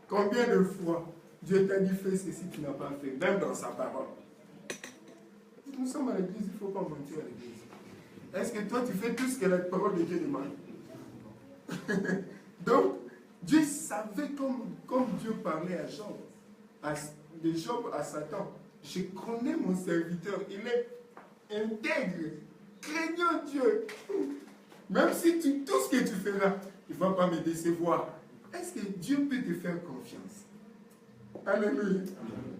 Combien de fois Dieu t'a dit fais ceci, tu n'as pas fait, même dans sa parole. Nous sommes à l'église, il ne faut pas mentir à l'église. Est-ce que toi tu fais tout ce que la parole de Dieu demande? Donc, Dieu savait comme Dieu parlait à Job, de Job à Satan. Je connais mon serviteur, il est intègre, craignant Dieu. Même si tout ce que tu feras, il ne va pas me décevoir. Est-ce que Dieu peut te faire confiance? Alléluia.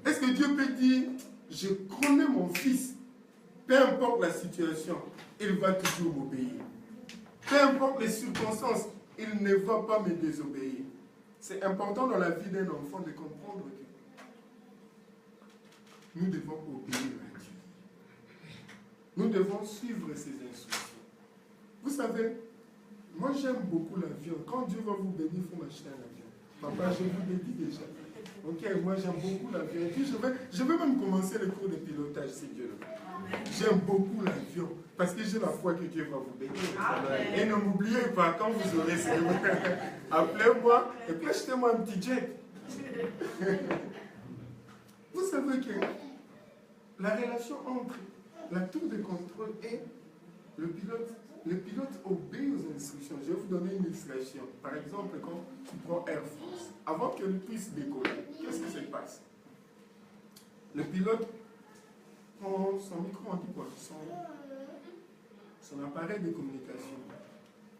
Est-ce que Dieu peut dire, je connais mon fils, peu importe la situation, il va toujours m'obéir. Peu importe les circonstances, il ne va pas me désobéir. C'est important dans la vie d'un enfant de comprendre que nous devons obéir à Dieu. Nous devons suivre ses instructions. Vous savez, moi j'aime beaucoup l'avion. Quand Dieu va vous bénir, il faut m'acheter un avion. Papa, je vous l'ai dit déjà. Ok, moi j'aime beaucoup l'avion. Et puis je vais même commencer le cours de pilotage si Dieu le veut. J'aime beaucoup l'avion parce que j'ai la foi que Dieu va vous bénir. Amen. Et ne m'oubliez pas, quand vous aurez ce appelez-moi et puis achetez-moi un petit jet. Vous savez que la relation entre la tour de contrôle et le pilote obéit aux instructions. Je vais vous donner une illustration. Par exemple, quand tu prends Air France, avant qu'elle puisse décoller, qu'est-ce qui se passe? Le pilote prend son micro, on dit quoi? Son appareil de communication.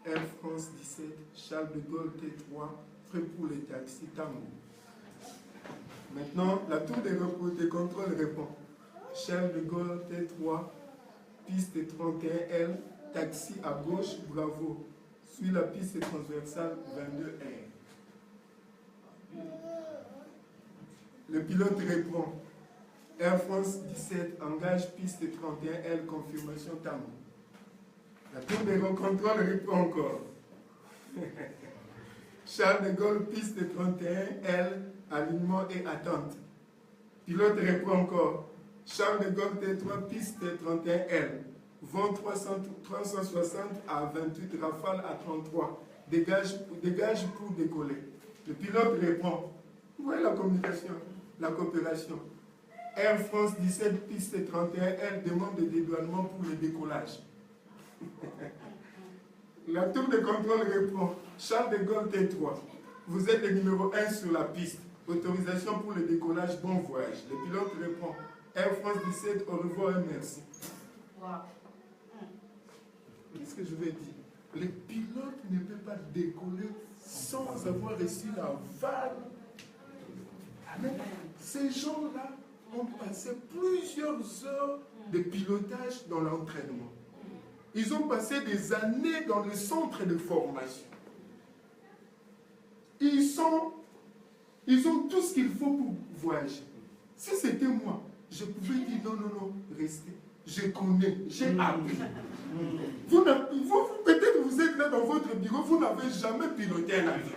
Air France 17, Charles de Gaulle T3, prêt pour les taxis Tango. Maintenant, la tour de contrôle répond. Charles de Gaulle T3, piste 31L, taxi à gauche, bravo. Suit la piste transversale 22R. Le pilote répond. Air France 17, engage piste 31L, confirmation Tango. La tour de contrôle répond encore. Charles de Gaulle, piste 31L, alignement et attente. Pilote répond encore. Charles de Gaulle T3, piste 31L. Vent 360 à 28, rafale à 33. Dégage pour décoller. Le pilote répond. Vous voyez la communication, la coopération. Air France 17, piste 31L, demande de dédouanement pour le décollage. La tour de contrôle répond. Charles de Gaulle T3, vous êtes le numéro 1 sur la piste. Autorisation pour le décollage, bon voyage. Le pilote répond. Air France 17, au revoir et merci. Wow. Qu'est-ce que je vais dire? Le pilote ne peut pas décoller sans avoir reçu la vanne. Amen. Ces gens-là ont passé plusieurs heures de pilotage dans l'entraînement. Ils ont passé des années dans le centre de formation. Ils ont tout ce qu'il faut pour voyager. Si c'était moi, je pouvais dire non, restez. Je connais, j'ai appris. Peut-être vous êtes là dans votre bureau, vous n'avez jamais piloté un avion.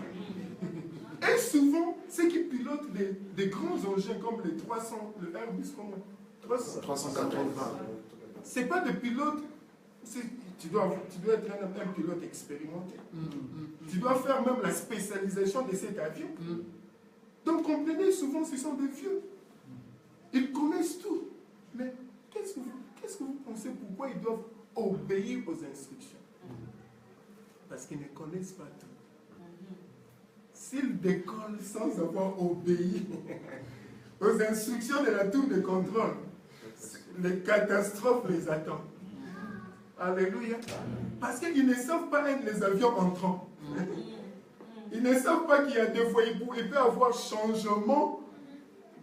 Et souvent, ceux qui pilotent des grands engins comme les 300, le Airbus, comment 380. Ce n'est pas des pilotes. Tu dois être un pilote expérimenté. Tu dois faire même la spécialisation de cet avion. Donc, comprenez, souvent, ce sont des vieux. Ils connaissent tout. Mais qu'est-ce que vous pensez? Pourquoi ils doivent obéir aux instructions? Parce qu'ils ne connaissent pas tout. S'ils décollent sans avoir obéi aux instructions de la tour de contrôle, les catastrophes les attendent. Alléluia. Parce qu'ils ne savent pas être les avions entrants. Ils ne savent pas qu'il y a des fois, il peut y avoir changement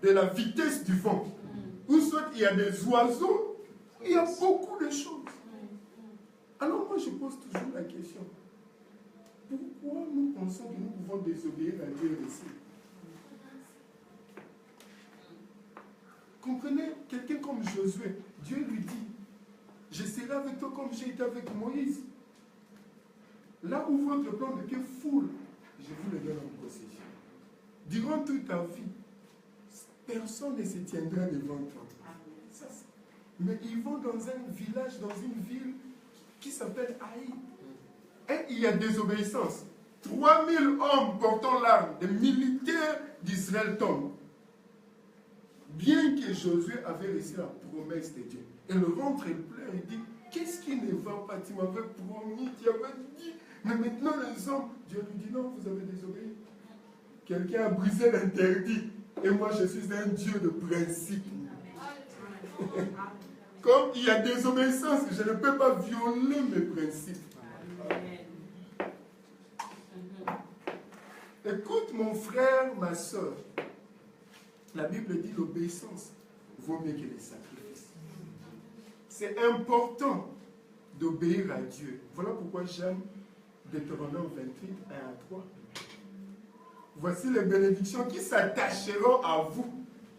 de la vitesse du vent. Ou soit il y a des oiseaux, il y a beaucoup de choses. Alors moi je pose toujours la question. Pourquoi nous pensons que nous pouvons désobéir à Dieu ici? Comprenez, quelqu'un comme Josué, Dieu lui dit, je serai avec toi comme j'ai été avec Moïse. Là où votre plan de pied foule, je vous le donne en possession. Durant toute ta vie, personne ne se tiendra devant toi. Mais ils vont dans un village, dans une ville qui s'appelle Haï. Et il y a désobéissance. 3000 hommes portant l'arme armes, des militaires d'Israël tombent. Bien que Josué avait reçu la promesse de Dieu. Et le ventre pleure et dit, qu'est-ce qui ne va pas? Tu m'avais promis, tu avais dit, mais maintenant les hommes, Dieu lui dit, non, vous avez désobéi. Quelqu'un a brisé l'interdit. Et moi, je suis un Dieu de principe. Comme il y a désobéissance, je ne peux pas violer mes principes. Écoute mon frère, ma soeur. La Bible dit l'obéissance vaut mieux que les sacrifices. C'est important d'obéir à Dieu. Voilà pourquoi j'aime Deutéronome 28, 1 à 3. Voici les bénédictions qui s'attacheront à vous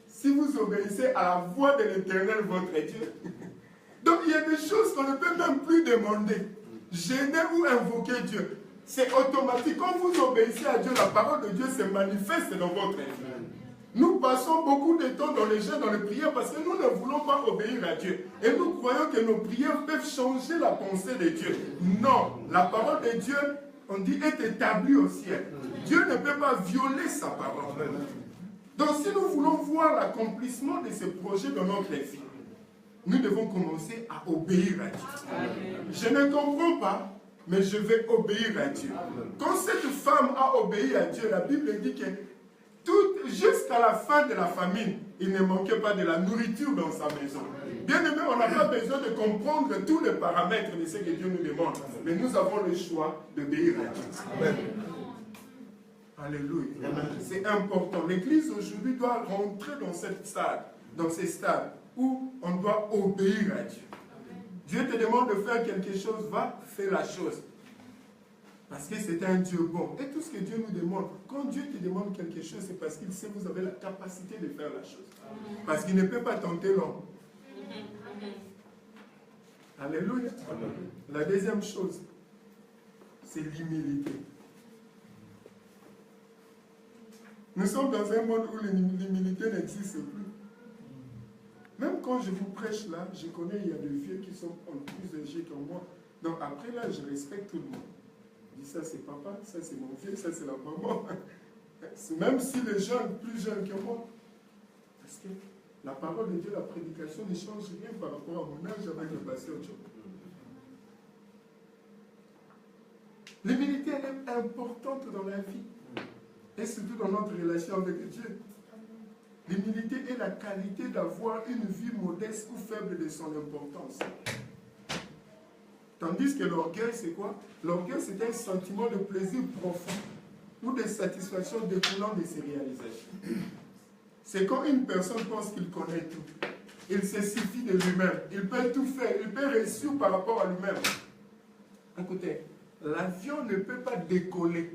si vous obéissez à la voix de l'Éternel, votre Dieu. Donc il y a des choses qu'on ne peut même plus demander. Gêner ou invoquer Dieu. C'est automatique. Quand vous obéissez à Dieu, la parole de Dieu se manifeste dans votre vie. Nous passons beaucoup de temps dans les jeûnes, dans les prières, parce que nous ne voulons pas obéir à Dieu. Et nous croyons que nos prières peuvent changer la pensée de Dieu. Non, la parole de Dieu, on dit, est établie au ciel. Dieu ne peut pas violer sa parole. Donc si nous voulons voir l'accomplissement de ce projet dans notre vie, nous devons commencer à obéir à Dieu. Je ne comprends pas, mais je vais obéir à Dieu. Quand cette femme a obéi à Dieu, la Bible dit que jusqu'à la fin de la famine, il ne manquait pas de la nourriture dans sa maison. Bien aimé, on n'a pas besoin de comprendre tous les paramètres de ce que Dieu nous demande. Mais nous avons le choix d'obéir à Dieu. Amen. Alléluia. C'est important. L'Église aujourd'hui doit rentrer dans ces stades où on doit obéir à Dieu. Dieu te demande de faire quelque chose, va, fais la chose. Parce que c'est un Dieu bon. Et tout ce que Dieu nous demande, quand Dieu te demande quelque chose, c'est parce qu'il sait que vous avez la capacité de faire la chose. Parce qu'il ne peut pas tenter l'homme. Alléluia. La deuxième chose, c'est l'humilité. Nous sommes dans un monde où l'humilité n'existe plus. Même quand je vous prêche là, je connais, il y a des vieux qui sont plus âgés que moi. Donc après là, je respecte tout le monde. Je dis ça c'est papa, ça c'est mon vieux, ça c'est la maman. Même si les jeunes, plus jeunes que moi. Parce que la parole de Dieu, la prédication ne change rien par rapport à mon âge avec le pasteur Joe. L'humilité est importante dans la vie. Et surtout dans notre relation avec Dieu. L'humilité est la qualité d'avoir une vie modeste ou faible de son importance. Tandis que l'orgueil, c'est quoi? L'orgueil, c'est un sentiment de plaisir profond ou de satisfaction découlant de ses réalisations. C'est quand une personne pense qu'il connaît tout. Il se suffit de lui-même. Il peut tout faire. Il peut réussir par rapport à lui-même. Écoutez, l'avion ne peut pas décoller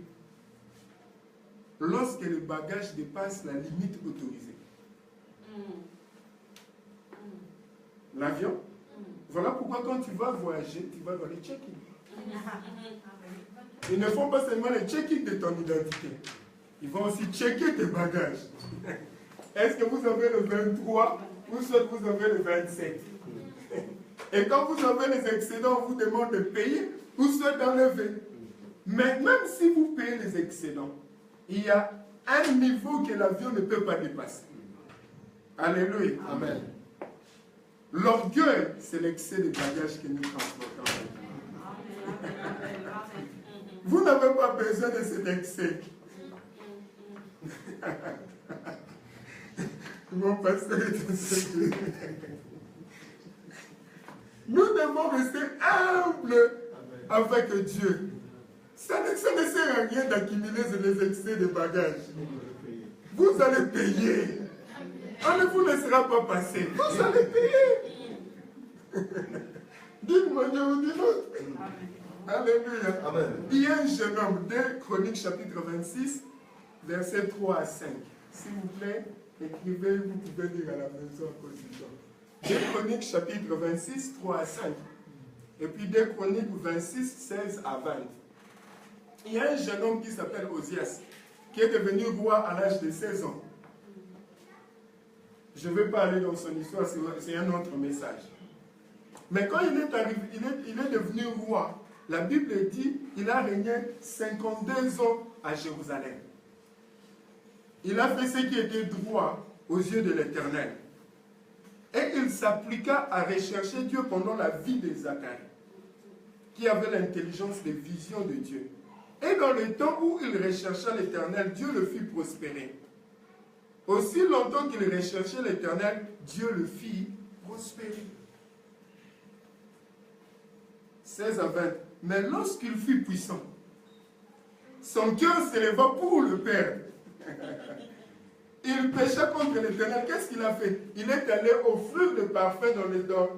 lorsque le bagage dépasse la limite autorisée. L'avion. Voilà pourquoi quand tu vas voyager, tu vas dans les check-in. Ils ne font pas seulement les check-in de ton identité. Ils vont aussi checker tes bagages. Est-ce que vous avez le 23 ou soit vous avez le 27? Et quand vous avez les excédents, on vous demande de payer ou soit d'enlever. Mais même si vous payez les excédents, il y a un niveau que l'avion ne peut pas dépasser. Alléluia. Amen. L'orgueil, c'est l'excès de bagages que nous transportons. Vous n'avez pas besoin de cet excès. Mon pasteur est un Nous devons rester humbles avec Dieu. Ça ne sert à rien d'accumuler les excès de bagages. Vous allez payer. On ne vous laissera pas passer. Vous allez payer. D'une manière ou d'une autre. Alléluia. Amen. Il y a un jeune homme, 2 Chroniques chapitre 26, versets 3 à 5. S'il vous plaît, écrivez, vous pouvez lire à la maison à cause du temps. 2 Chroniques chapitre 26, 3 à 5. Et puis 2 Chroniques 26, 16 à 20. Il y a un jeune homme qui s'appelle Osias, qui est devenu roi à l'âge de 16 ans. Je ne vais pas aller dans son histoire, c'est un autre message. Mais quand il est arrivé, il est devenu roi, la Bible dit qu'il a régné 52 ans à Jérusalem. Il a fait ce qui était droit aux yeux de l'Éternel. Et il s'appliqua à rechercher Dieu pendant la vie de Zacharie, qui avait l'intelligence des visions de Dieu. Et dans le temps où il rechercha l'Éternel, Dieu le fit prospérer. Aussi longtemps qu'il recherchait l'Éternel, Dieu le fit prospérer. 16 à 20. Mais lorsqu'il fut puissant, son cœur s'éleva pour le perdre. Il pécha contre l'Éternel. Qu'est-ce qu'il a fait? Il est allé offrir des parfums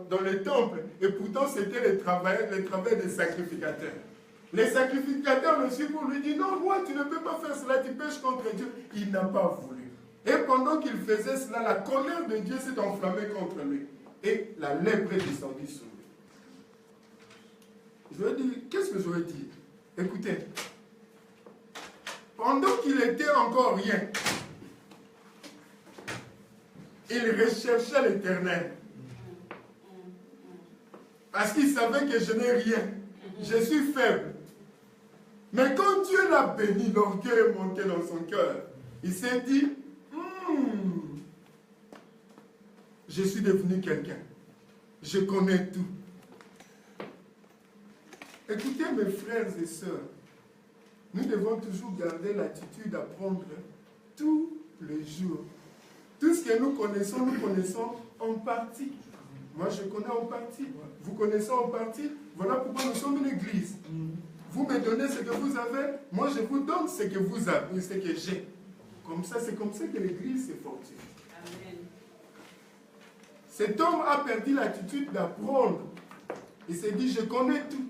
dans le temple. Et pourtant, c'était le travail des sacrificateurs. Les sacrificateurs le suivent pour lui dire, non, moi, tu ne peux pas faire cela, tu pêches contre Dieu. Il n'a pas voulu. Et pendant qu'il faisait cela, la colère de Dieu s'est enflammée contre lui. Et la lèpre est descendue sur lui. Je vais dire, qu'est-ce que je vais dire? Écoutez, pendant qu'il était encore rien, il recherchait l'Éternel. Parce qu'il savait que je n'ai rien. Je suis faible. Mais quand Dieu l'a béni, l'orgueil est monté dans son cœur. Il s'est dit, je suis devenu quelqu'un. Je connais tout. Écoutez mes frères et sœurs, nous devons toujours garder l'attitude d'apprendre tous les jours. Tout ce que nous connaissons en partie. Moi, je connais en partie. Vous connaissez en partie. Voilà pourquoi nous sommes une église. Vous me donnez ce que vous avez, moi je vous donne ce que vous avez, ce que j'ai. Comme ça, c'est comme ça que l'église s'est fortifiée. Amen. Cet homme a perdu l'attitude d'apprendre. Il s'est dit, je connais tout.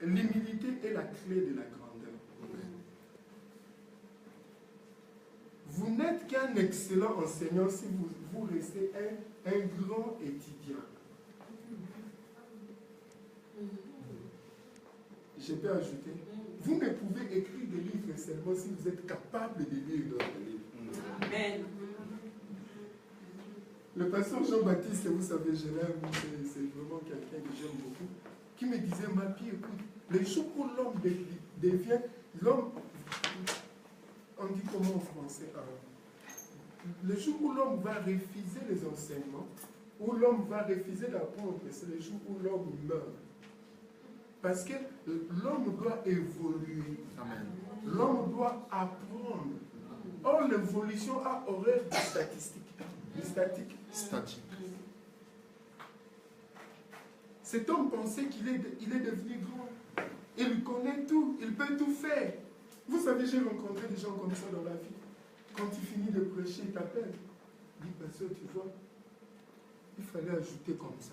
L'humilité est la clé de la grandeur. Vous n'êtes qu'un excellent enseignant si vous restez un grand étudiant. Je peux ajouter, vous ne pouvez écrire des livres seulement si vous êtes capable de lire d'autres livres. Amen. Le pasteur Jean-Baptiste, vous savez, je l'aime, c'est vraiment quelqu'un que j'aime beaucoup, qui me disait, Mapi, écoute, le jour où l'homme devient, l'homme, on dit comment en français, le jour où l'homme va refuser les enseignements, où l'homme va refuser d'apprendre, c'est le jour où l'homme meurt. Parce que l'homme doit évoluer. L'homme doit apprendre. Or, l'évolution a horreur de statique. Statique. Cet homme pensait qu'il est devenu grand. Il connaît tout. Il peut tout faire. Vous savez, j'ai rencontré des gens comme ça dans la vie. Quand il finit de prêcher, il t'appelle. Il dit, pasteur, tu vois, il fallait ajouter comme ça.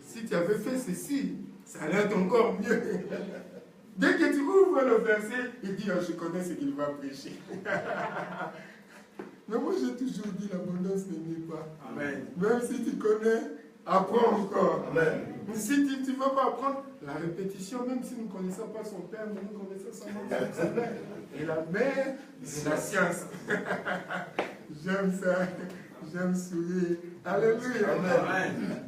Si tu avais fait ceci, ça allait être encore mieux. Dès que tu ouvres le verset, il dit, oh, je connais ce qu'il va prêcher. Mais moi, j'ai toujours dit, l'abondance ne nuit pas. Amen. Même si tu connais, apprends encore. Amen. Mais si tu ne veux pas apprendre, la répétition, même si nous ne connaissons pas son père, mais nous connaissons son mère. Et la mère, c'est la science. J'aime ça. J'aime sourire. Alléluia. Amen.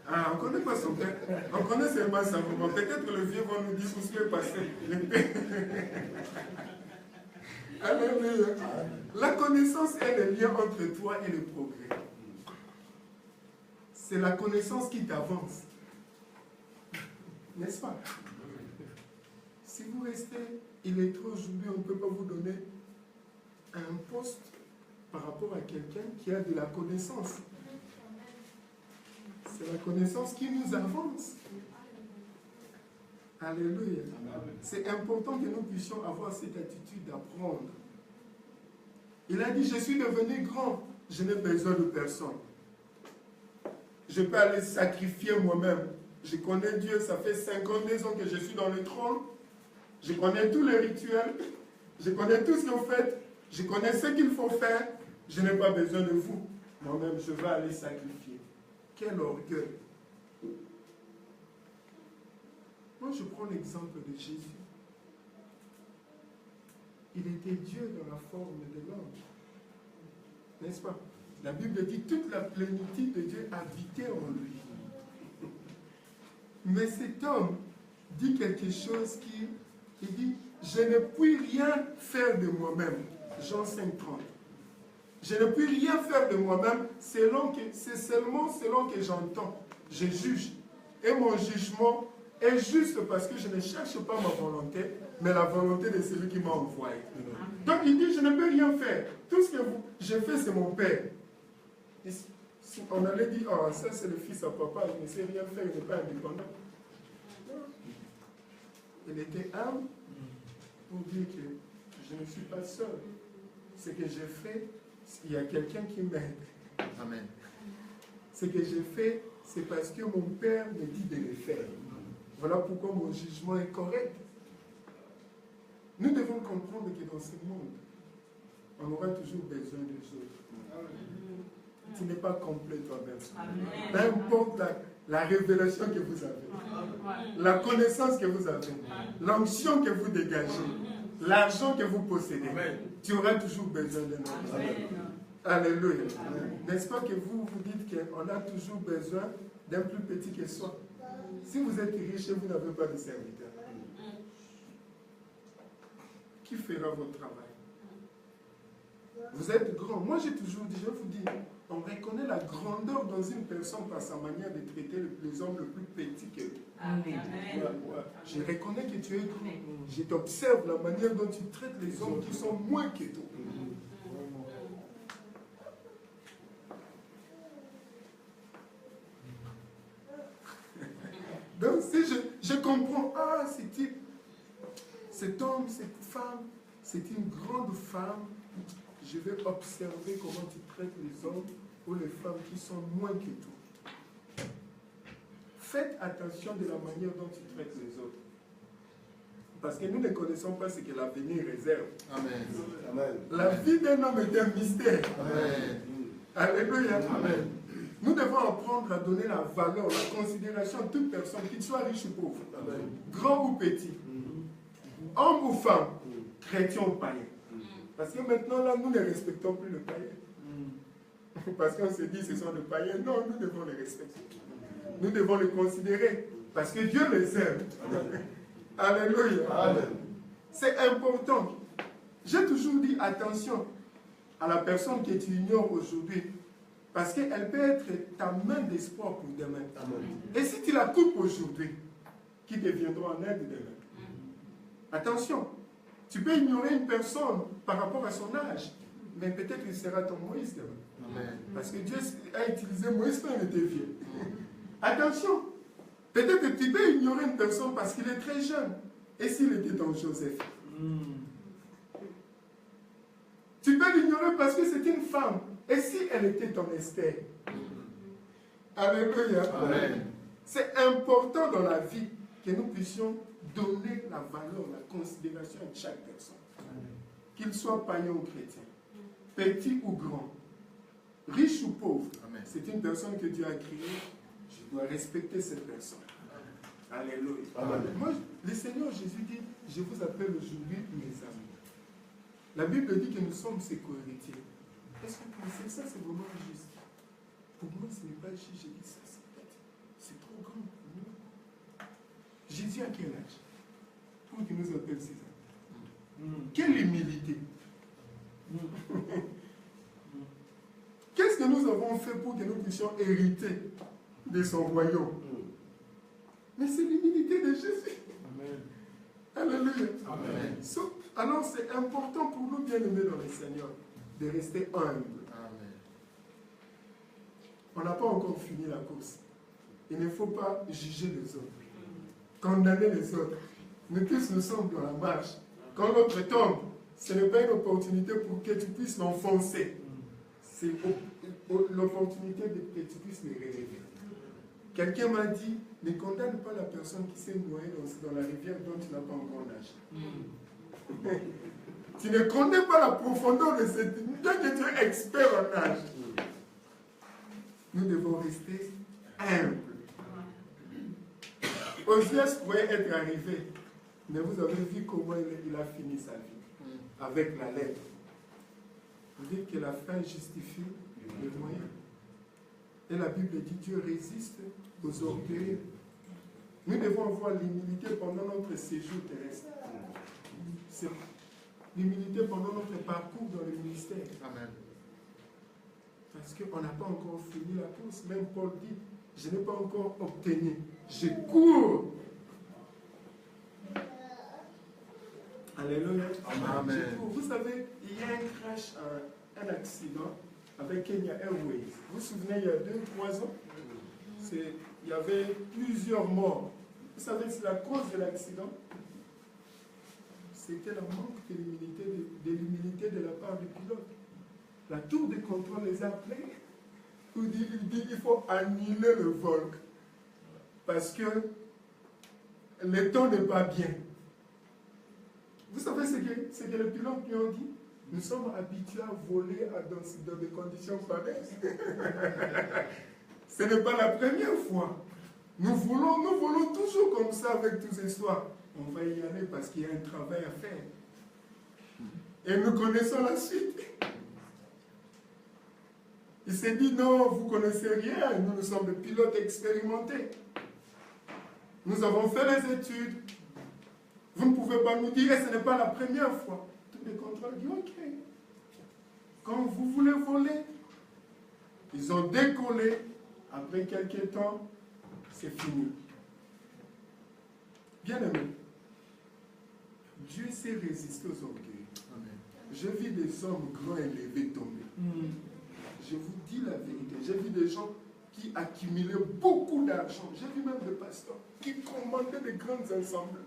Ah, on ne connaît pas son père. On connaît seulement sa maman. Peut-être que le vieux va nous dire où ce qui est passé. Alléluia. La connaissance est le lien entre toi et le progrès. C'est la connaissance qui t'avance. N'est-ce pas? Si vous restez illettré aujourd'hui, on ne peut pas vous donner un poste par rapport à quelqu'un qui a de la connaissance. C'est la connaissance qui nous avance. Alléluia. C'est important que nous puissions avoir cette attitude d'apprendre. Il a dit, je suis devenu grand, je n'ai besoin de personne. Je peux aller sacrifier moi-même. Je connais Dieu, ça fait 52 ans que je suis dans le trône. Je connais tous les rituels. Je connais tout ce que vous faites. Je connais ce qu'il faut faire. Je n'ai pas besoin de vous. Moi-même, je vais aller sacrifier. Quel orgueil. Moi, je prends l'exemple de Jésus. Il était Dieu dans la forme de l'homme. N'est-ce pas? La Bible dit toute la plénitude de Dieu habitait en lui. Mais cet homme, dit quelque chose il dit, je ne puis rien faire de moi-même. Jean 5,30. Je ne puis rien faire de moi-même, c'est seulement selon que j'entends. Je juge. Et mon jugement est juste parce que je ne cherche pas ma volonté, mais la volonté de celui qui m'a envoyé. Donc il dit, je ne peux rien faire. Tout ce que j'ai fait, c'est mon Père. Et si on allait dire, oh, ça c'est le fils à papa, il ne sait rien faire, il n'est pas indépendant. Il était humble pour dire que je ne suis pas seul. Ce que j'ai fait, il y a quelqu'un qui m'aide. Amen. Ce que j'ai fait, c'est parce que mon Père me dit de le faire. Voilà pourquoi mon jugement est correct. Nous devons comprendre que dans ce monde, on aura toujours besoin des autres. Tu n'es pas complet toi-même. Peu importe la révélation que vous avez, la connaissance que vous avez, l'onction que vous dégagez, l'argent que vous possédez, tu auras toujours besoin d'un autre. Alléluia. N'est-ce pas que vous dites qu'on a toujours besoin d'un plus petit que soi? Si vous êtes riche et vous n'avez pas de serviteur, qui fera votre travail? Vous êtes grand. Moi, j'ai toujours dit, je vous dis, on reconnaît la grandeur dans une personne par sa manière de traiter les hommes le plus petits que lui. Amen. Je reconnais que tu es grand. Je t'observe la manière dont tu traites les hommes qui sont moins que toi. Donc, si je comprends, cet homme, cette femme, c'est une grande femme, je vais observer comment tu traites les hommes ou les femmes qui sont moins que toi. Faites attention de la manière dont tu traites les autres. Parce que nous ne connaissons pas ce que l'avenir réserve. Amen. Amen. La vie d'un homme est un mystère. Amen. Alléluia. Amen. Nous devons apprendre à donner la valeur, la considération à toute personne, qu'il soit riche ou pauvre, amen, grand ou petit, homme ou femme, chrétien ou païen. Parce que maintenant, là, nous ne respectons plus le païen. Parce qu'on se dit, ce sont des païens. Non, nous devons les respecter. Nous devons les considérer. Parce que Dieu les aime. Alléluia. Amen. C'est important. J'ai toujours dit, attention à la personne que tu ignores aujourd'hui. Parce qu'elle peut être ta main d'espoir pour demain. Amen. Et si tu la coupes aujourd'hui, qui deviendra en aide demain? Attention, tu peux ignorer une personne par rapport à son âge, mais peut-être qu'il sera ton Moïse demain. Amen. Parce que Dieu a utilisé Moïse quand il était vieux. Attention, peut-être que tu peux ignorer une personne parce qu'il est très jeune. Et s'il était ton Joseph? Tu peux l'ignorer parce que c'est une femme. Et si elle était ton Esther? Alléluia. Amen. C'est important dans la vie que nous puissions donner la valeur, la considération à chaque personne. Qu'il soit païen ou chrétien, petit ou grand, riche ou pauvre. C'est une personne que Dieu a créée. Je dois respecter cette personne. Alléluia. Amen. Moi, le Seigneur Jésus dit, je vous appelle aujourd'hui mes amis. La Bible dit que nous sommes ses co-héritiers. Est-ce que vous pensez ça, c'est vraiment juste? Pour moi, ce n'est pas juste. J'ai dit ça, c'est trop grand pour nous. Jésus a quel âge pour qu'il nous appelle ses amis? Quelle humilité! Qu'est-ce que nous avons fait pour que nous puissions hériter de son royaume? Mais c'est l'humilité de Jésus. Amen. Alléluia. Amen. Alors c'est important pour nous, bien-aimés dans le Seigneur, de rester humble. Amen. On n'a pas encore fini la course. Il ne faut pas juger les autres, condamner les autres. Nous tous nous sommes dans la marche. Quand l'autre tombe, ce n'est pas une opportunité pour que tu puisses l'enfoncer. C'est l'opportunité que tu puisses le relever. Quelqu'un m'a dit, ne condamne pas la personne qui s'est noyée dans la rivière dont tu n'as pas encore nagé. Tu ne connais pas la profondeur de cette rivière, bien que tu es expert en nage. Nous devons rester humbles. Osias pourrait être arrivé, mais vous avez vu comment il a fini sa vie, avec la lettre. Vous dites que la fin justifie les moyens. Et la Bible dit, Dieu résiste aux orgueilleux, Nous devons avoir l'humilité pendant notre séjour terrestre. C'est l'humilité pendant notre parcours dans le ministère. Amen. Parce qu'on n'a pas encore fini la course. Même Paul dit, je n'ai pas encore obtenu. Je cours. Alléluia. Amen. Je cours. Vous savez, il y a un crash, un accident avec Kenya Airways. Vous vous souvenez, il y a 2-3 ans, il y avait plusieurs morts. Vous savez, c'est la cause de l'accident. C'était le manque de l'humilité de la part du pilote. La tour de contrôle les a appelés. Il dit qu'il faut annuler le vol. Parce que le temps n'est pas bien. Vous savez ce que les pilotes lui ont dit? Nous sommes habitués à voler dans des conditions pareilles. Ce n'est pas la première fois. Nous volons toujours comme ça avec tous ces soirs. On va y aller parce qu'il y a un travail à faire. Et nous connaissons la suite. Il s'est dit, non, vous ne connaissez rien. Nous sommes des pilotes expérimentés. Nous avons fait les études. Vous ne pouvez pas nous dire, et ce n'est pas la première fois. Tous les contrôles disent, ok. Quand vous voulez voler, ils ont décollé. Après quelques temps, c'est fini. Bien aimé, Dieu sait résister aux orgueils. Je vis des hommes grands élevés tomber. Je vous dis la vérité. J'ai vu des gens qui accumulaient beaucoup d'argent. J'ai vu même des pasteurs qui commandaient des grands ensembles.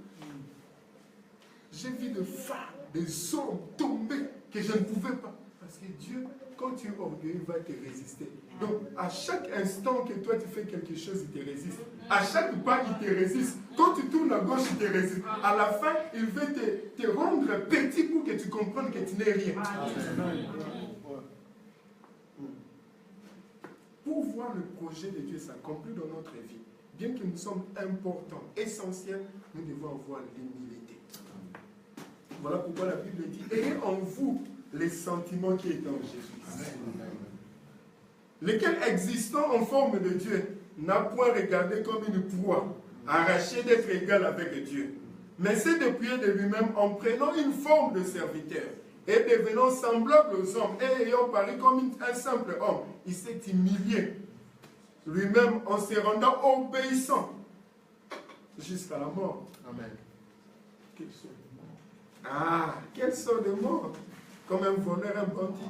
J'ai vu des femmes, des hommes tomber que je ne pouvais pas. Parce que Dieu, quand tu es orgueilleux, va te résister. Donc, à chaque instant que toi tu fais quelque chose, il te résiste. À chaque pas, il te résiste. Quand tu tournes à gauche, il te résiste. À la fin, il veut te rendre petit pour que tu comprennes que tu n'es rien. Pour voir le projet de Dieu s'accomplir dans notre vie, bien que nous sommes importants, essentiels, nous devons avoir l'humilité. Voilà pourquoi la Bible dit, ayez en vous les sentiments qui étaient en Jésus-Christ. Lequel existant en forme de Dieu n'a point regardé comme une proie, arraché d'être égal avec Dieu, mais s'est dépouillé de lui-même en prenant une forme de serviteur et devenant semblable aux hommes et ayant paru comme un simple homme, il s'est humilié lui-même en se rendant obéissant jusqu'à la mort. Amen. Quelle sorte de mort? Comme un voleur, un bandit.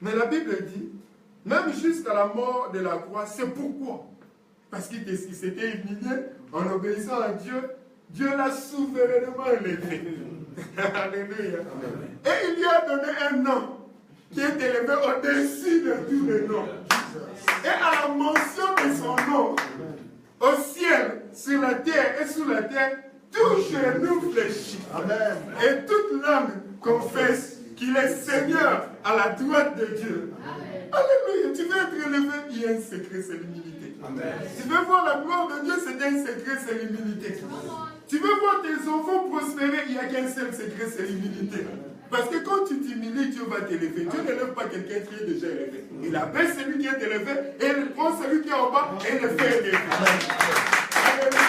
Mais la Bible dit, même jusqu'à la mort de la croix, c'est pourquoi? Parce qu'il s'était humilié en obéissant à Dieu. Dieu l'a souverainement élevé. Alléluia. Et il lui a donné un nom qui est élevé au-dessus de tous les noms. Et à la mention de son nom, au ciel, sur la terre et sous la terre, tout genou fléchit. Amen. Et toute langue confesse qu'il est Seigneur à la droite de Dieu. Amen. Alléluia. Tu veux être élevé, il y a un secret, c'est l'humilité. Tu veux voir la gloire de Dieu, c'est un secret, c'est l'humilité. Tu veux voir tes enfants prospérer, il n'y a qu'un seul secret, c'est l'humilité. Parce que quand tu t'humilies, Dieu va t'élever. Dieu n'élève pas quelqu'un qui est déjà élevé. Il abaisse celui qui est élevé et il prend celui qui est en bas et il le fait élever. Alléluia.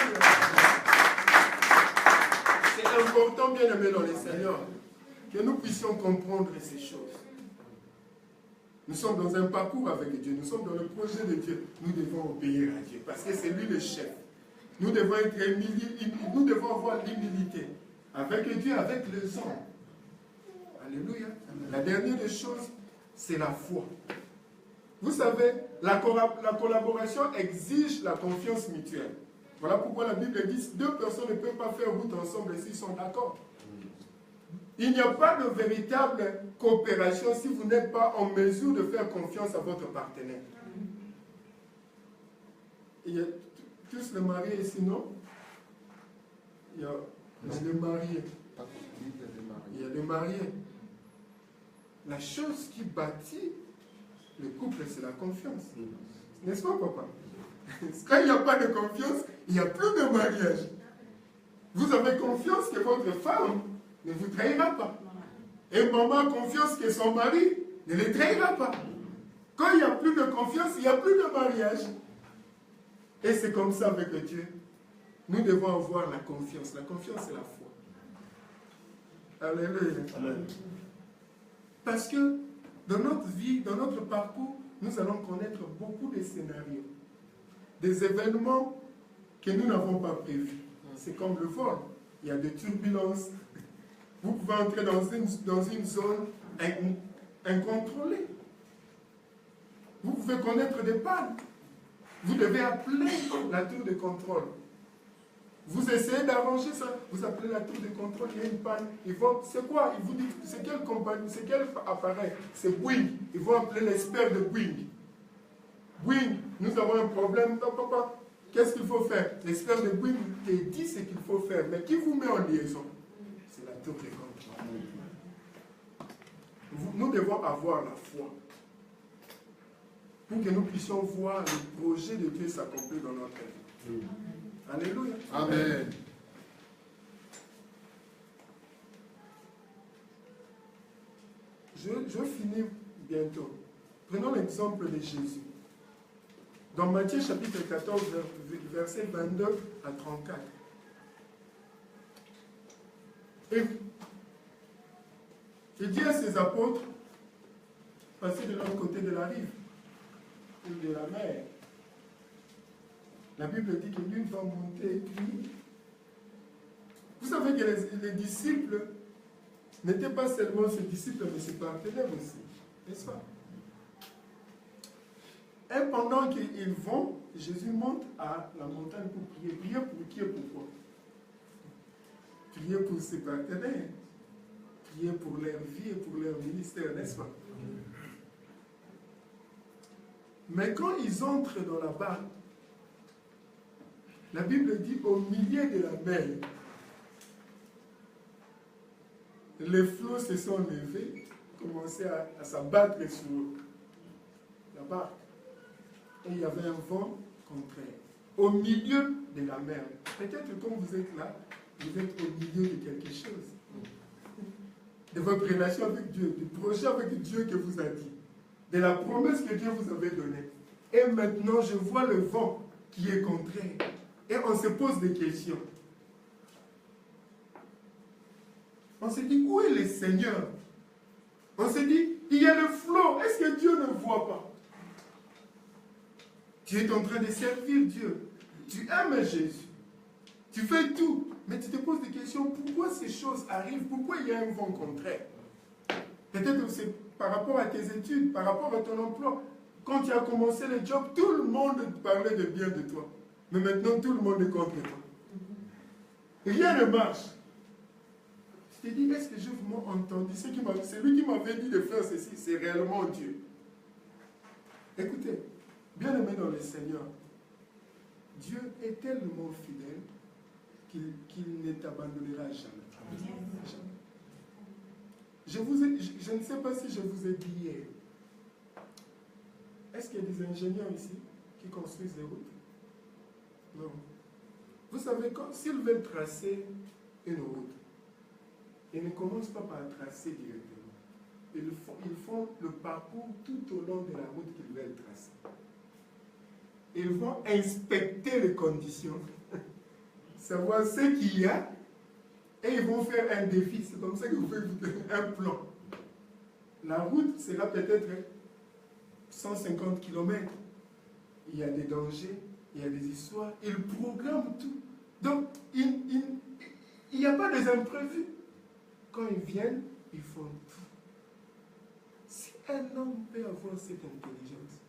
C'est important, bien aimé dans les Seigneurs, que nous puissions comprendre ces choses. Nous sommes dans un parcours avec Dieu, nous sommes dans le projet de Dieu. Nous devons obéir à Dieu parce que c'est lui le chef. Nous devons être humiliés, nous devons avoir l'humilité avec Dieu, avec les hommes. Alléluia. La dernière des choses, c'est la foi. Vous savez, la collaboration exige la confiance mutuelle. Voilà pourquoi la Bible dit que 2 personnes ne peuvent pas faire route ensemble s'ils sont d'accord. Il n'y a pas de véritable coopération si vous n'êtes pas en mesure de faire confiance à votre partenaire. Il y a tous les mariés ici, non? Il y a les mariés. Il y a les mariés. La chose qui bâtit le couple, c'est la confiance. N'est-ce pas, papa? Quand il n'y a pas de confiance, il n'y a plus de mariage. Vous avez confiance que votre femme ne vous trahira pas. Et maman a confiance que son mari ne les trahira pas. Quand il n'y a plus de confiance, il n'y a plus de mariage. Et c'est comme ça avec Dieu. Nous devons avoir la confiance. La confiance, c'est la foi. Alléluia. Amen. Parce que dans notre vie, dans notre parcours, nous allons connaître beaucoup de scénarios. Des événements que nous n'avons pas prévus. C'est comme le vol. Il y a des turbulences. Vous pouvez entrer dans une zone incontrôlée. Vous pouvez connaître des pannes. Vous devez appeler la tour de contrôle. Vous essayez d'arranger ça. Vous appelez la tour de contrôle, il y a une panne. C'est quoi? Ils vous disent, c'est quelle compagnie, c'est quel appareil? C'est Boeing. Ils vont appeler l'expert de Boeing. Boeing, nous avons un problème. Papa, qu'est-ce qu'il faut faire? L'expert de Boeing te dit ce qu'il faut faire. Mais qui vous met en liaison? C'est la tour de contrôle. Nous devons avoir la foi pour que nous puissions voir le projet de Dieu s'accomplir dans notre vie. Alléluia. Amen. Je finis bientôt. Prenons l'exemple de Jésus. Dans Matthieu chapitre 14, versets 22 à 34. Et il dit à ses apôtres, passez de l'autre côté de la rive, ou de la mer. La Bible dit que lui va monter et puis... Vous savez que les disciples n'étaient pas seulement ses disciples, mais ses partenaires aussi. N'est-ce pas? Et pendant qu'ils vont, Jésus monte à la montagne pour prier. Prier pour qui et pourquoi? Prier pour ses partenaires. Prier pour leur vie et pour leur ministère, n'est-ce pas? Mais quand ils entrent dans la barque, la Bible dit au milieu de la mer, les flots se sont levés, commençaient à s'abattre sur la barque. Et il y avait un vent contraire. Au milieu de la mer. Peut-être que quand vous êtes là, vous êtes au milieu de quelque chose. De votre relation avec Dieu, du projet avec Dieu que vous a dit, de la promesse que Dieu vous avait donnée. Et maintenant, je vois le vent qui est contraire. Et on se pose des questions. On se dit, où est le Seigneur? On se dit, il y a le flot. Est-ce que Dieu ne voit pas? Tu es en train de servir Dieu. Tu aimes Jésus. Tu fais tout. Mais tu te poses des questions. Pourquoi ces choses arrivent? Pourquoi il y a un vent contraire? Peut-être que c'est par rapport à tes études, par rapport à ton emploi. Quand tu as commencé le job, tout le monde parlait de bien de toi. Mais maintenant, tout le monde est contre toi. Rien ne marche. Je te dis, est-ce que j'ai vraiment entendu celui qui m'avait dit de faire ceci, c'est réellement Dieu? Écoutez, bien-aimé dans le Seigneur, Dieu est tellement fidèle qu'il ne t'abandonnera jamais. Jamais. Je ne sais pas si je vous ai dit hier. Est-ce qu'il y a des ingénieurs ici qui construisent des routes? Non. Vous savez, s'ils veulent tracer une route, ils ne commencent pas par tracer directement. Ils font le parcours tout au long de la route qu'ils veulent tracer. Ils vont inspecter les conditions, savoir ce qu'il y a, et ils vont faire un défi. C'est comme ça que vous faites un plan. La route sera peut-être 150 km. Il y a des dangers, il y a des histoires. Ils programment tout. Donc, il n'y a pas des imprévus. Quand ils viennent, ils font tout. Si un homme peut avoir cette intelligence,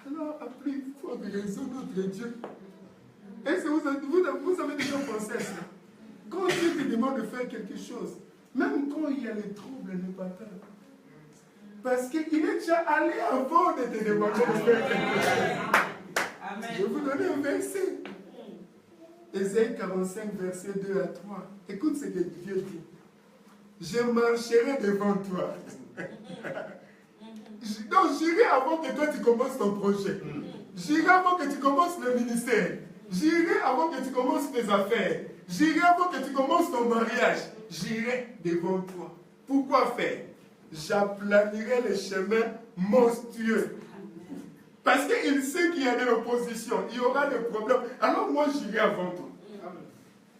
alors à plus forte raison notre Dieu. Est-ce que vous avez déjà pensé à ça? Quand Dieu te demande de faire quelque chose, même quand il y a les troubles, ne pas peur. Parce qu'il est déjà allé avant de te demander de faire quelque chose. Amen. Je vais vous donner un verset. Ésaïe 45, verset 2 à 3. Écoute ce que Dieu dit. Je marcherai devant toi. Donc j'irai avant que toi tu commences ton projet. J'irai avant que tu commences le ministère. J'irai avant que tu commences tes affaires. J'irai avant que tu commences ton mariage. J'irai devant toi. Pourquoi faire? J'aplanirai les chemins monstrueux. Parce qu'il sait qu'il y a de l'opposition, il y aura des problèmes. Alors moi, j'irai avant toi.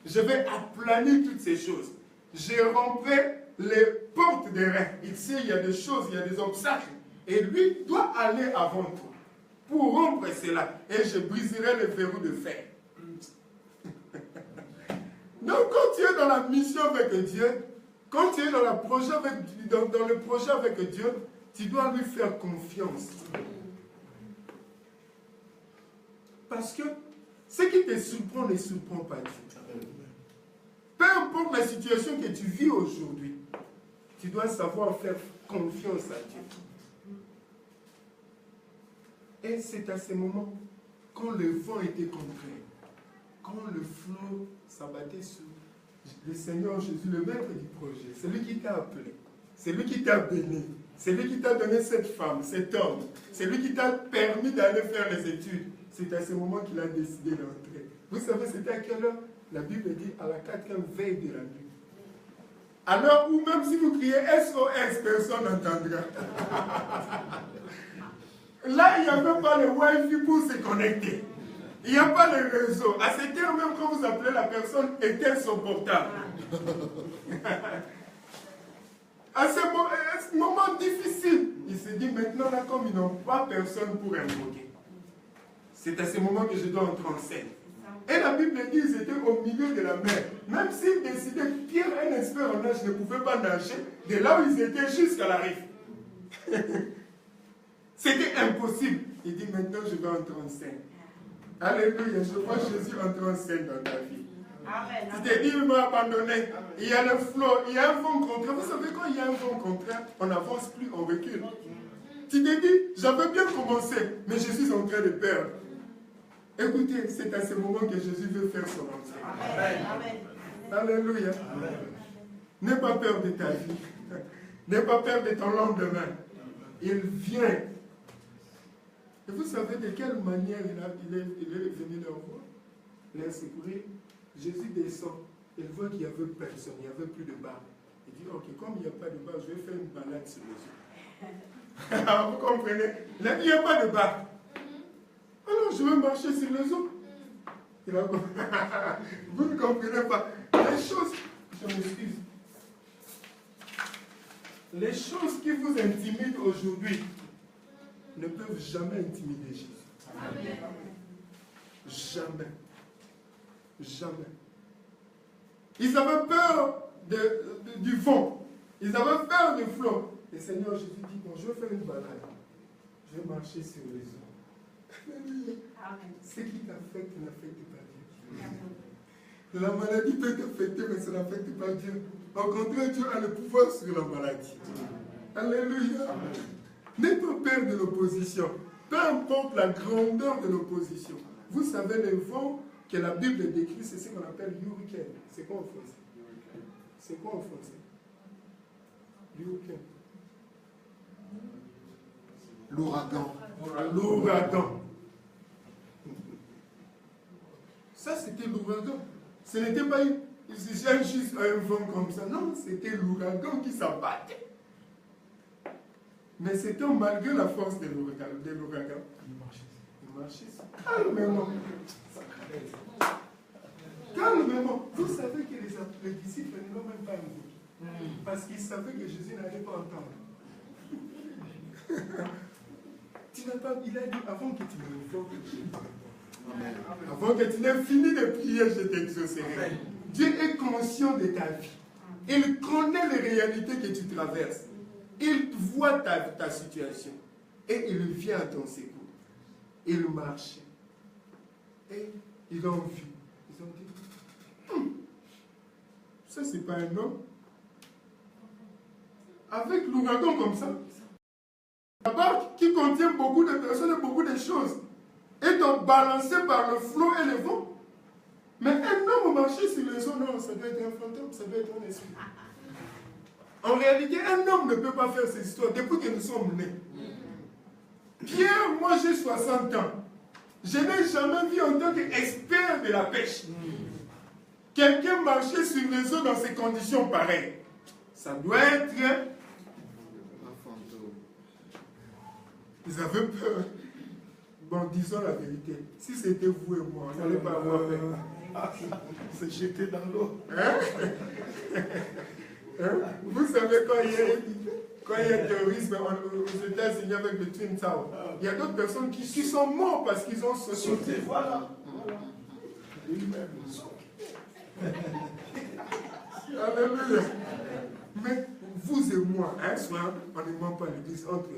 Je vais aplanir toutes ces choses. Je romprai les portes des reins. Il sait, il y a des choses, il y a des obstacles. Et lui doit aller avant toi pour rompre cela. Et je briserai les verrous de fer. Donc quand tu es dans la mission avec Dieu, quand tu es dans, dans le projet avec Dieu, tu dois lui faire confiance. Parce que ce qui te surprend ne surprend pas Dieu. Peu importe la situation que tu vis aujourd'hui, tu dois savoir faire confiance à Dieu. Et c'est à ce moment, quand le vent était contraire, quand le flot s'abattait sur le Seigneur Jésus, le maître du projet, c'est lui qui t'a appelé, c'est lui qui t'a béni, c'est lui qui t'a donné cette femme, cet homme, c'est lui qui t'a permis d'aller faire les études. C'est à ce moment qu'il a décidé d'entrer. Vous savez, c'était à quelle heure? La Bible dit à la 4e veille de la nuit. À l'heure où même si vous criez SOS, personne n'entendra. Là, il n'y avait pas le Wi-Fi pour se connecter. Il n'y a pas de réseau. À cette heure, même quand vous appelez la personne, éteint son portable. À ce moment difficile, il se dit maintenant, là, comme ils n'ont pas personne pour invoquer, c'est à ce moment que je dois entrer en scène. Et la Bible dit qu'ils étaient au milieu de la mer. Même s'ils décidaient, Pierre, un expert en nage, ne pouvait pas nager de là où ils étaient jusqu'à la rive. C'était impossible. Il dit maintenant je vais entrer en scène. Alléluia, je vois Jésus entrer en scène dans ta vie. Amen. Tu te dis, il m'a abandonné. Il y a le flot, il y a un vent contraire. Vous savez, quand il y a un vent contraire, on n'avance plus, on recule. Tu te dis, j'avais bien commencé, mais je suis en train de perdre. Écoutez, c'est à ce moment que Jésus veut faire son entrée. Amen. Alléluia. N'aie pas peur de ta vie. N'aie pas peur de ton lendemain. Il vient. Et vous savez de quelle manière il est venu leur voir, les secourir. Jésus descend. Il voit qu'il n'y avait personne, il n'y avait plus de barbe. Il dit, ok, comme il n'y a pas de barbe, je vais faire une balade sur les eaux. Vous comprenez? Il a dit, il n'y a pas de barbe. Alors je vais marcher sur les eaux. Vous ne comprenez pas. Les choses, je m'excuse. Les choses qui vous intimident aujourd'hui ne peuvent jamais intimider Jésus. Amen. Jamais. Jamais. Ils avaient peur du vent. Ils avaient peur du flot. Le Seigneur Jésus dit, bon, je vais faire une balade. Je vais marcher sur les eaux. Ce qui t'affecte n'affecte pas Dieu. La maladie peut t'affecter, mais ça n'affecte pas Dieu. Au contraire, Dieu a le pouvoir sur la maladie. Alléluia. N'aie pas peur de l'opposition. Peu importe la grandeur de l'opposition. Vous savez, les vents que la Bible décrit, c'est ce qu'on appelle hurricane. C'est quoi en français? C'est quoi en français? Hurricane. L'ouragan. L'ouragan. Ça, c'était l'ouragan. Ce n'était pas juste un vent comme ça. Non, c'était l'ouragan qui s'abattait. Mais c'était malgré la force de l'ouragan. Il marchait. Calmement. Calmement. Vous savez que les disciples ne l'ont même pas invoqué. Parce qu'ils savaient que Jésus n'allait pas entendre. Tu n'as pas, il a dit, avant que tu m'invoques, avant que tu n'aies fini de prier, je t'exaucerai. Dieu est conscient de ta vie. Il connaît les réalités que tu traverses. Il voit ta situation. Et il vient à ton secours. Il marche. Et ils ont vu. Ils ont dit, ça c'est pas un homme. Avec l'ouragan comme ça, la barque qui contient beaucoup de personnes et beaucoup de choses est donc balancée par le flot et le vent. Mais un homme marché sur les eaux, non, ça doit être un fantôme, ça doit être un esprit. En réalité, un homme ne peut pas faire cette histoire depuis que nous sommes nés. Pierre, moi j'ai 60 ans. Je n'ai jamais vu en tant qu'expert de la pêche quelqu'un marcher sur les eaux dans ces conditions pareilles. Ça doit être un fantôme. Ils avaient peur. Bon, disons la vérité. Si c'était vous et moi, on n'allait pas avoir peur. C'est jeté dans l'eau. Hein? Hein? Vous savez, quand il y a terrorisme aux États-Unis avec le Twin Tower, il y a d'autres personnes qui sont mortes parce qu'ils ont sauté. Voilà. Alléluia. Mais vous et moi, un soir, on ne ment pas l'église entre eux.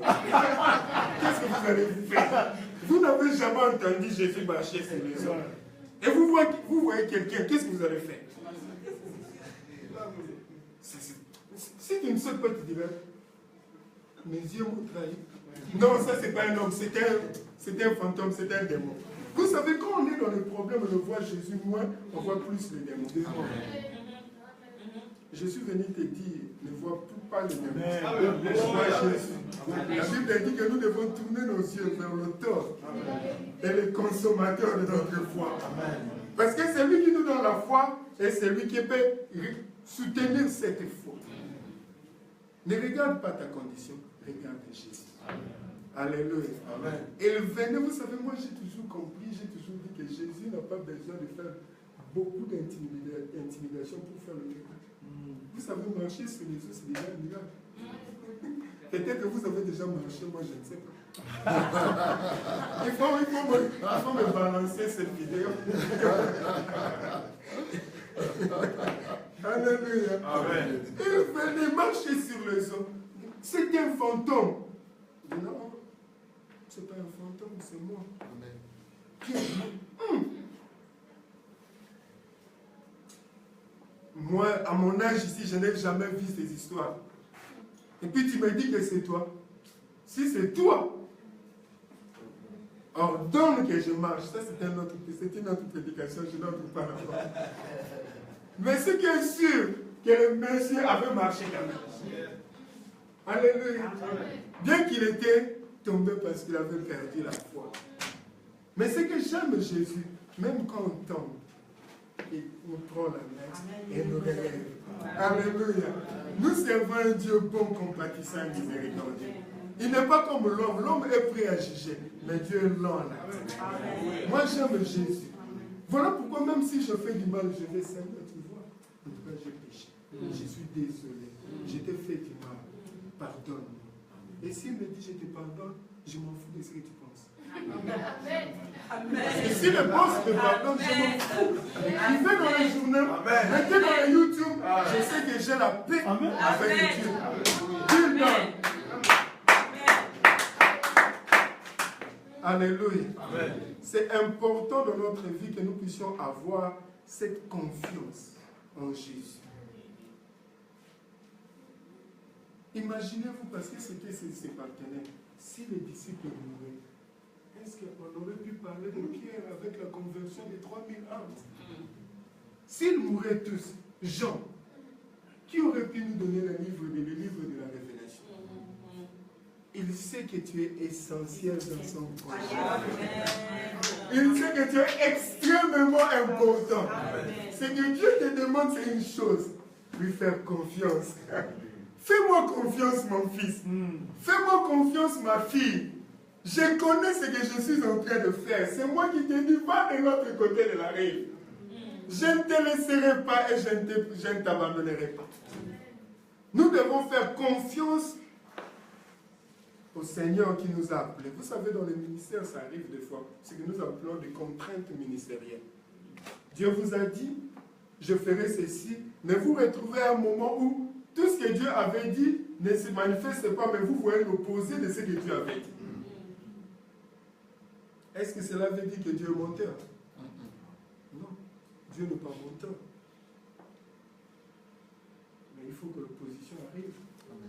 Qu'est-ce que vous allez faire? Vous n'avez jamais entendu Jésus marcher sur les hommes. Et vous voyez quelqu'un, qu'est-ce que vous allez faire? Si tu ne sautes pas, tu dirais, mes yeux m'ont trahi. Non, ça c'est pas un homme, c'est un fantôme, c'est un démon. Vous savez, quand on est dans les problèmes, on voit Jésus moins, on voit plus les démons. Je suis venu te dire, ne vois pas les démons. Vois Jésus. La Bible dit que nous devons tourner nos yeux vers l'auteur et le consommateur de notre foi. Parce que c'est lui qui nous donne la foi et c'est lui qui peut soutenir cette foi. Ne regarde pas ta condition, regarde Jésus. Alléluia. Amen. Et le venez, vous savez, moi j'ai toujours compris, j'ai toujours dit que Jésus n'a pas besoin de faire beaucoup d'intimidation pour faire le miracle. Vous savez, marcher sur les eaux, c'est déjà un miracle. Peut-être que vous avez déjà marché, moi je ne sais pas. Il faut me balancer cette vidéo. Alléluia. Amen. Il venait marcher sur les eaux. C'est un fantôme. Non, c'est pas un fantôme, c'est moi. Amen. Moi, à mon âge ici, je n'ai jamais vu ces histoires. Et puis tu me dis que c'est toi. Si c'est toi, ordonne que je marche. Ça, c'est une autre prédication, je n'en trouve pas là-bas. Mais ce qui est sûr, que le monsieur avait marché quand même. Alléluia. Bien qu'il était tombé parce qu'il avait perdu la foi. Mais ce que j'aime Jésus, même quand on tombe, il nous prend la main et nous relève. Alléluia. Nous servons un Dieu bon, compatissant, miséricordieux. Il n'est pas comme l'homme. L'homme est prêt à juger, mais Dieu est lent à la. Moi, j'aime Jésus. Voilà pourquoi même si je fais du mal, je vais Seigneur, tu vois. Pourquoi j'ai péché? Je suis désolé. Je t'ai fait du mal. Pardonne-moi. Et s'il me dit je te pardonne, je m'en fous de ce que tu penses. Parce que si le boss me pardonne, je m'en fous. Écrivez dans les journaux, mettez dans les YouTube, je sais que j'ai la paix avec Dieu. Dieu donne. Alléluia. C'est important dans notre vie que nous puissions avoir cette confiance en Jésus. Imaginez-vous, parce que c'était ses partenaires, si les disciples mouraient, est-ce qu'on aurait pu parler de Pierre avec la conversion des 3000 âmes? S'ils mouraient tous, Jean, qui aurait pu nous donner le livre de la révélation? Il sait que tu es essentiel dans son projet. Il sait que tu es extrêmement important. Ce que Dieu te demande, c'est une chose, lui faire confiance. Fais-moi confiance, mon fils. Fais-moi confiance, ma fille. Je connais ce que je suis en train de faire. C'est moi qui te dis, va de l'autre côté de la rive. Je ne te laisserai pas et je ne t'abandonnerai pas. Nous devons faire confiance au Seigneur qui nous a appelés. Vous savez, dans les ministères, ça arrive des fois. Ce que nous appelons des contraintes ministérielles. Dieu vous a dit, je ferai ceci, mais vous retrouvez un moment où tout ce que Dieu avait dit ne se manifeste pas, mais vous voyez l'opposé de ce que Dieu avait dit. Est-ce que cela veut dire que Dieu est menteur? Non, Dieu n'est pas menteur. Mais il faut que l'opposition arrive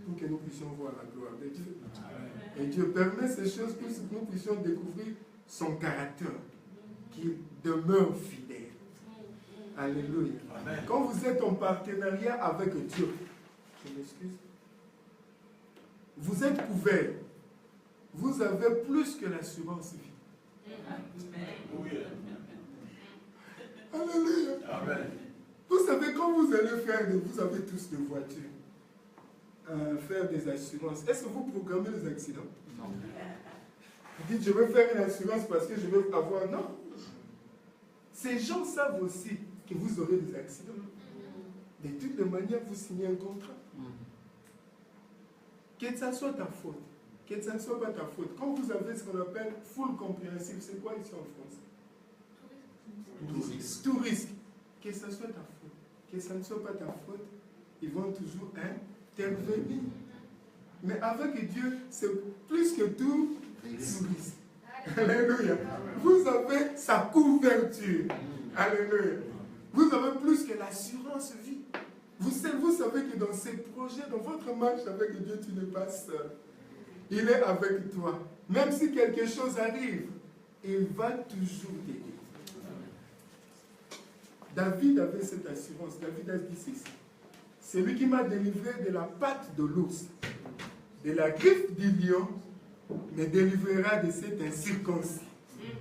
pour que nous puissions voir la gloire de Dieu. Et Dieu permet ces choses pour que nous puissions découvrir son caractère, qu'il demeure fidèle. Alléluia. Amen. Quand vous êtes en partenariat avec Dieu, je m'excuse, vous êtes couvert. Vous avez plus que l'assurance vie. Alléluia. Amen. Vous savez, quand vous allez faire, vous avez tous des voitures, faire des assurances, est-ce que vous programmez les accidents? Non. Vous dites, je veux faire une assurance parce que je veux avoir... Non. Ces gens savent aussi que vous aurez des accidents. De toutes les manières, vous signez un contrat. Que ça soit ta faute, que ça ne soit pas ta faute. Quand vous avez ce qu'on appelle full compréhensible, c'est quoi ici en France? Tout risque. Que ça soit ta faute, que ça ne soit pas ta faute, ils vont toujours intervenir. Mais avec Dieu, c'est plus que tout risque. Alléluia. Vous avez sa couverture. Alléluia. Vous avez plus que l'assurance vie. Vous savez que dans ces projets, dans votre marche avec Dieu, tu n'es pas seul. Il est avec toi. Même si quelque chose arrive, il va toujours t'aider. David avait cette assurance. David a dit ceci. C'est lui qui m'a délivré de la patte de l'ours, de la griffe du lion, me délivrera de cet incirconcis.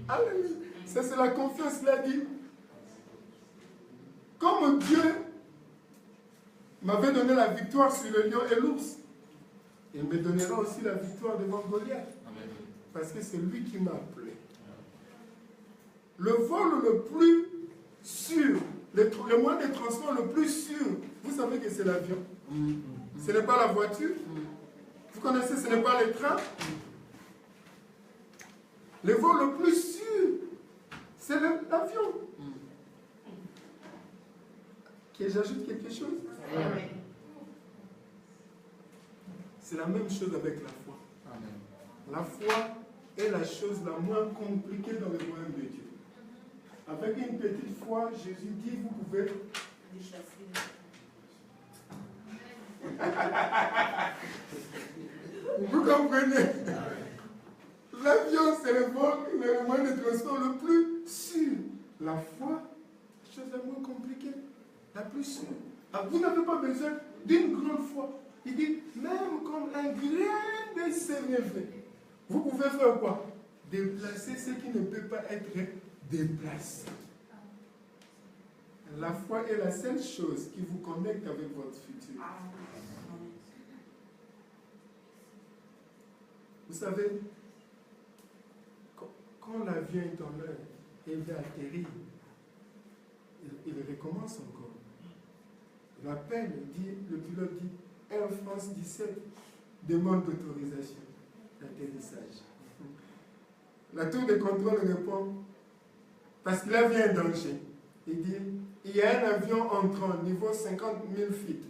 Alléluia. Ça, c'est la confiance qu'il a dit. Comme Dieu m'avait donné la victoire sur le lion et l'ours, il me donnera aussi la victoire devant Goliath. Parce que c'est lui qui m'a appelé. Le vol le plus sûr, le moyen de transport le plus sûr, vous savez que c'est l'avion. Ce n'est pas la voiture. Vous connaissez, ce n'est pas le train. Le vol le plus sûr, c'est l'avion. Que j'ajoute quelque chose? C'est la même chose avec la foi. La foi est la chose la moins compliquée dans le royaume de Dieu. Avec une petite foi, Jésus dit, vous pouvez vous comprenez? L'avion, c'est le moyen de transport le plus sûr. La foi, la chose la moins compliquée, la plus sûre. Alors, vous n'avez pas besoin d'une grande foi. Il dit, même comme un grain de sénévé, vous pouvez faire quoi? Déplacer ce qui ne peut pas être déplacé. La foi est la seule chose qui vous connecte avec votre futur. Vous savez, quand l'avion est en l'air et il va atterrir, il recommence encore. L'appel dit, le pilote dit, Air France 17 demande d'autorisation d'atterrissage. La tour de contrôle répond, parce qu'il a vu un danger. Il dit, il y a un avion entrant niveau 50 000 feet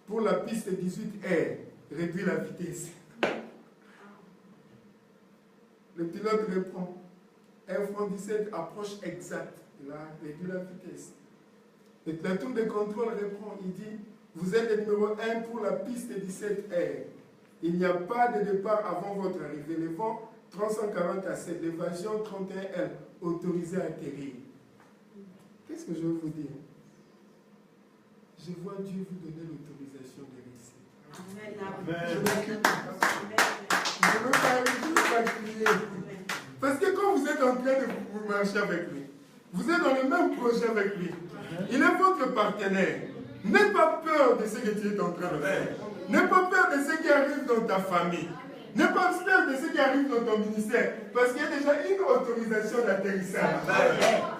pour la piste 18R, réduit la vitesse. Le pilote répond, Air France 17 approche exacte, il a réduit la vitesse. La tour de contrôle répond, il dit, vous êtes le numéro 1 pour la piste 17R. Il n'y a pas de départ avant votre arrivée. Le vent 340 à 7, l'évasion 31L, autorisé à atterrir. Qu'est-ce que je veux vous dire? Je vois Dieu vous donner l'autorisation de réussir. Je m'occupe pas. Je ne veux pas arriver. Parce que quand vous êtes en train de marcher avec lui, vous êtes dans le même projet avec lui. Il est votre partenaire. N'aie pas peur de ce que tu es en train de faire. N'aie pas peur de ce qui arrive dans ta famille. N'aie pas peur de ce qui arrive dans ton ministère. Parce qu'il y a déjà une autorisation d'atterrissage.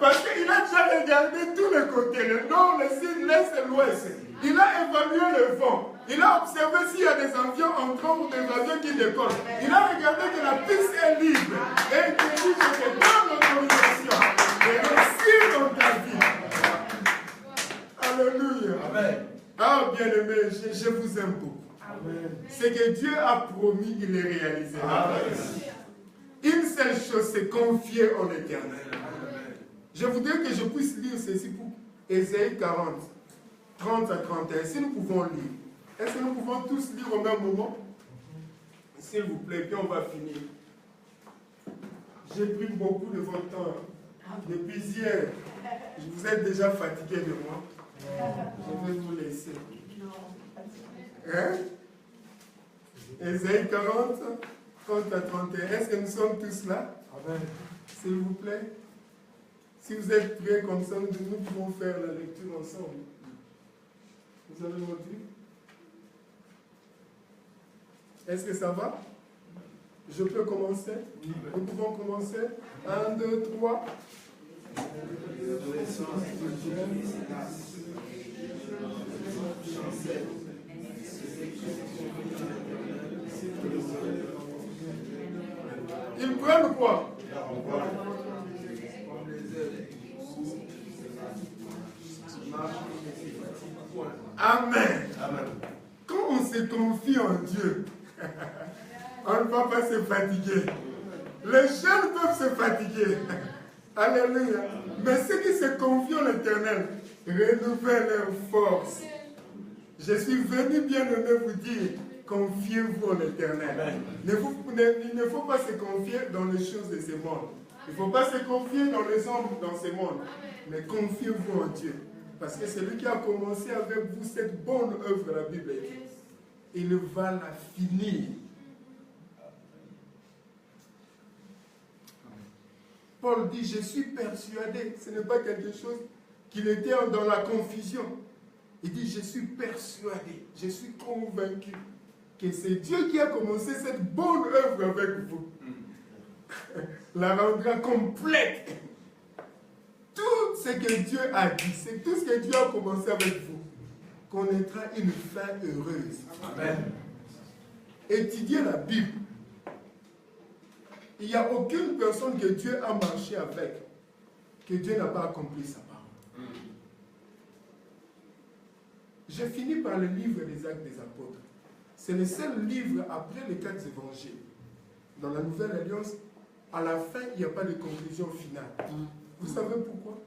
Parce qu'il a déjà regardé tous les côtés, le nord, le sud, l'est et l'ouest. Il a évalué le vent. Il a observé s'il y a des avions entrants ou des avions qui décollent. Il a regardé que la piste est libre. Et il te dit, je te donne l'autorisation de réussir dans ta vie. Alléluia. Amen. Ah, bien-aimé, je vous aime beaucoup. Ce que Dieu a promis, il est réalisé. Une seule chose, c'est confier en l'Éternel. Je voudrais que je puisse lire ceci pour Ésaïe 40, 30 à 31. Si nous pouvons lire. Est-ce que nous pouvons tous lire au même moment? S'il vous plaît, puis on va finir. J'ai pris beaucoup de votre temps. Depuis hier, vous êtes déjà fatigué de moi. Je vais vous laisser. Hein? Ésaïe 40, 30 à 31. Est-ce que nous sommes tous là? Amen. S'il vous plaît. Si vous êtes prêts comme ça, nous pouvons faire la lecture ensemble. Vous avez mon Dieu? Est-ce que ça va? Je peux commencer? Nous pouvons commencer. 1, 2, 3. Ils prennent quoi? Amen. Quand on se confie en Dieu, on ne va pas se fatiguer. Les jeunes peuvent se fatiguer. Alléluia. Mais ceux qui se confient en l'Éternel renouvellent leur force. Je suis venu, bien-aimé, vous dire, confiez-vous en l'Éternel. Il ne faut pas se confier dans les choses de ce monde. Il ne faut pas se confier dans les hommes dans ce monde. Mais confiez-vous en Dieu. Parce que c'est lui qui a commencé avec vous cette bonne œuvre, la Bible dit. Il va la finir. Paul dit, je suis persuadé. Ce n'est pas quelque chose qu'il était dans la confusion. Il dit, je suis persuadé, je suis convaincu que c'est Dieu qui a commencé cette bonne œuvre avec vous. La rendra complète. Tout ce que Dieu a dit, c'est tout ce que Dieu a commencé avec vous, connaîtra une fin heureuse. Amen. Étudiez la Bible. Il n'y a aucune personne que Dieu a marché avec, que Dieu n'a pas accompli sa parole. J'ai fini par le livre des Actes des Apôtres. C'est le seul livre après les 4 évangiles. Dans la Nouvelle Alliance, à la fin, il n'y a pas de conclusion finale. Vous savez pourquoi?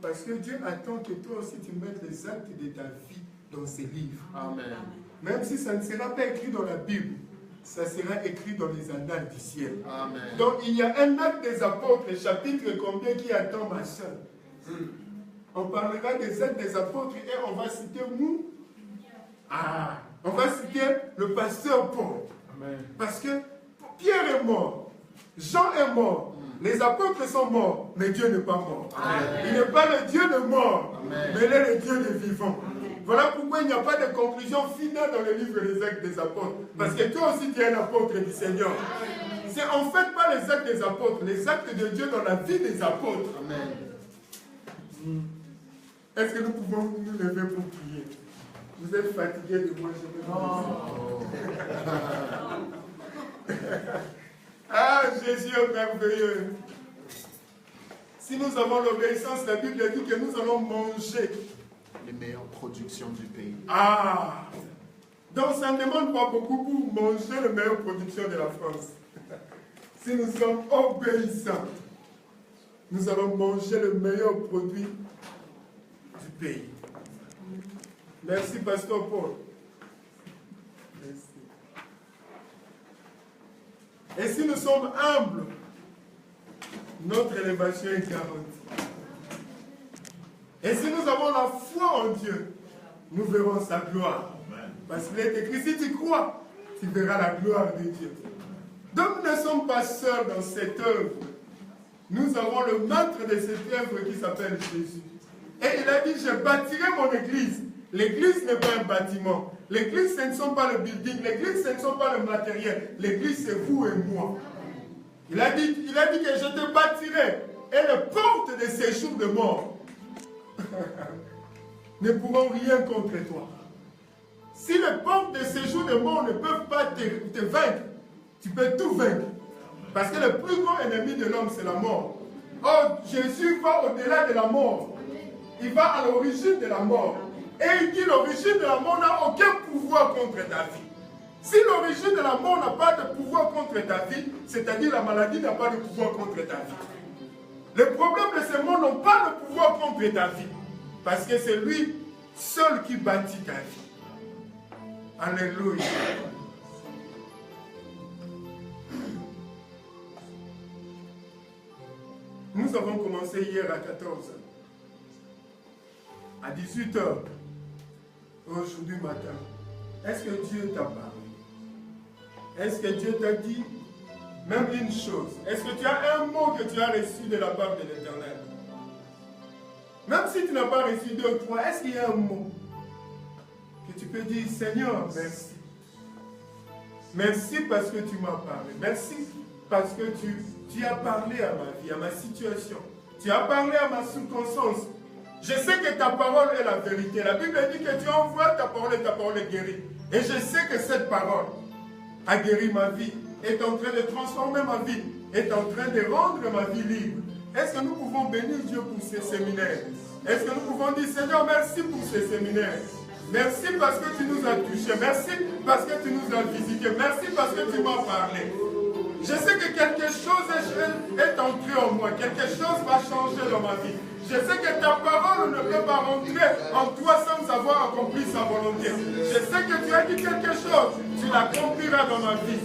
Parce que Dieu attend que toi aussi tu mettes les actes de ta vie dans ces livres. Amen. Même si ça ne sera pas écrit dans la Bible, ça sera écrit dans les annales du ciel. Amen. Donc il y a un acte des apôtres, chapitre combien qui attend ma soeur. On parlera des actes des apôtres et on va citer nous. On va citer le pasteur Paul. Amen. Parce que Pierre est mort, Jean est mort, les apôtres sont morts, mais Dieu n'est pas mort. Amen. Il n'est pas le Dieu de mort, mais il est le Dieu des vivants. Voilà pourquoi il n'y a pas de conclusion finale dans le livre des Actes des Apôtres. Parce que toi aussi tu es un apôtre du Seigneur. C'est en fait pas les actes des apôtres, les actes de Dieu dans la vie des apôtres. Amen. Est-ce que nous pouvons nous lever pour prier? Vous êtes fatigués de moi, Ah, Jésus est merveilleux. Si nous avons l'obéissance, la Bible dit que nous allons manger les meilleures productions du pays. Donc ça ne demande pas beaucoup pour manger les meilleures productions de la France. Si nous sommes obéissants, nous allons manger le meilleur produit du pays. Merci, Pasteur Paul. Merci. Et si nous sommes humbles, notre élévation est garantie. Et si nous avons la foi en Dieu, nous verrons sa gloire. Parce qu'il est écrit, si tu crois, tu verras la gloire de Dieu. Donc nous ne sommes pas seuls dans cette œuvre. Nous avons le maître de cette œuvre qui s'appelle Jésus. Et il a dit, je bâtirai mon église. L'église n'est pas un bâtiment. L'église, ce ne sont pas le building. L'église, ce ne sont pas le matériel. L'église, c'est vous et moi. Il a dit que je te bâtirai. Et les portes de séjour de mort ne pourront rien contre toi. Si les portes de séjour de mort ne peuvent pas te vaincre, tu peux tout vaincre. Parce que le plus grand ennemi de l'homme, c'est la mort. Or, Jésus va au-delà de la mort. Il va à l'origine de la mort. Et il dit l'origine de la mort n'a aucun pouvoir contre ta vie. Si l'origine de la mort n'a pas de pouvoir contre ta vie, c'est-à-dire la maladie n'a pas de pouvoir contre ta vie. Les problèmes de ce monde n'ont pas de pouvoir contre ta vie. Parce que c'est lui seul qui bâtit ta vie. Alléluia. Nous avons commencé hier à 14h. À 18h. Aujourd'hui matin. Est-ce que Dieu t'a parlé? Est-ce que Dieu t'a dit même une chose? Est-ce que tu as un mot que tu as reçu de la part de l'Éternel? Même si tu n'as pas reçu 2 ou 3, est-ce qu'il y a un mot que tu peux dire, Seigneur, merci? Merci parce que tu m'as parlé. Merci parce que tu as parlé à ma vie, à ma situation. Tu as parlé à ma circonstance. Je sais que ta parole est la vérité. La Bible dit que tu envoies ta parole et ta parole est guérie. Et je sais que cette parole a guéri ma vie, est en train de transformer ma vie, est en train de rendre ma vie libre. Est-ce que nous pouvons bénir Dieu pour ces séminaires? Est-ce que nous pouvons dire, Seigneur, merci pour ces séminaires. Merci parce que tu nous as touchés. Merci parce que tu nous as visités. Merci parce que tu m'as parlé. Je sais que quelque chose est entré en moi. Quelque chose va changer dans ma vie. Je sais que ta parole ne peut pas rentrer en toi sans avoir accompli sa volonté. Je sais que tu as dit quelque chose. Tu l'accompliras dans ma vie.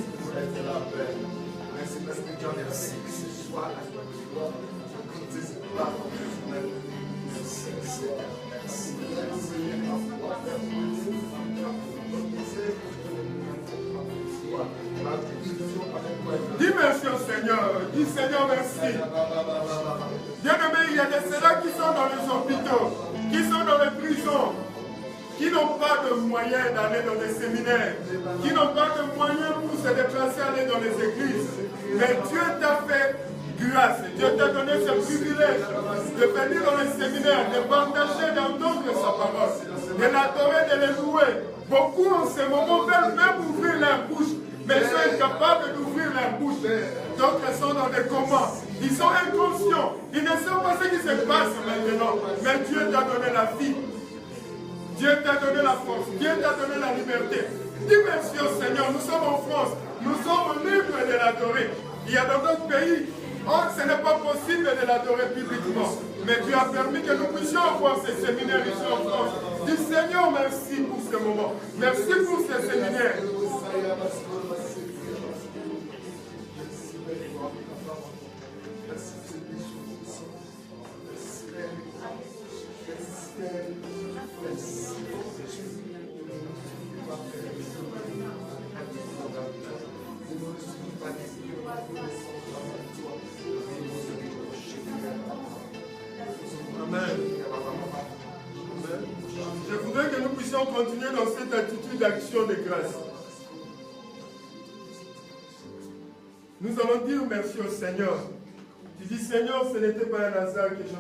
Dis merci au Seigneur. Dis Seigneur merci. Bien-aimé, il y a des ceux-là qui sont dans les hôpitaux, qui sont dans les prisons, qui n'ont pas de moyens d'aller dans les séminaires, qui n'ont pas de moyens pour se déplacer, aller dans les églises. Mais Dieu t'a fait grâce. Dieu t'a donné ce privilège de venir dans les séminaires, de partager, d'entendre sa parole, de l'adorer, de le louer. Beaucoup en ce moment veulent même ouvrir leur bouche, mais ils sont incapables d'ouvrir leur bouche. D'autres sont dans des comas. Ils sont inconscients. Ils ne savent pas ce qui se passe maintenant. Mais Dieu t'a donné la vie. Dieu t'a donné la force. Dieu t'a donné la liberté. Dis merci au Seigneur. Nous sommes en France. Nous sommes libres de l'adorer. Il y a dans d'autres pays, ce n'est pas possible de l'adorer publiquement. Mais Dieu a permis que nous puissions avoir ces séminaires ici en France. Dis Seigneur, merci pour ce moment. Merci pour ces séminaires. Amen. Je voudrais que nous puissions continuer dans cette attitude d'action de grâce. Nous allons dire merci au Seigneur. Tu dis Seigneur, ce n'était pas un hasard que je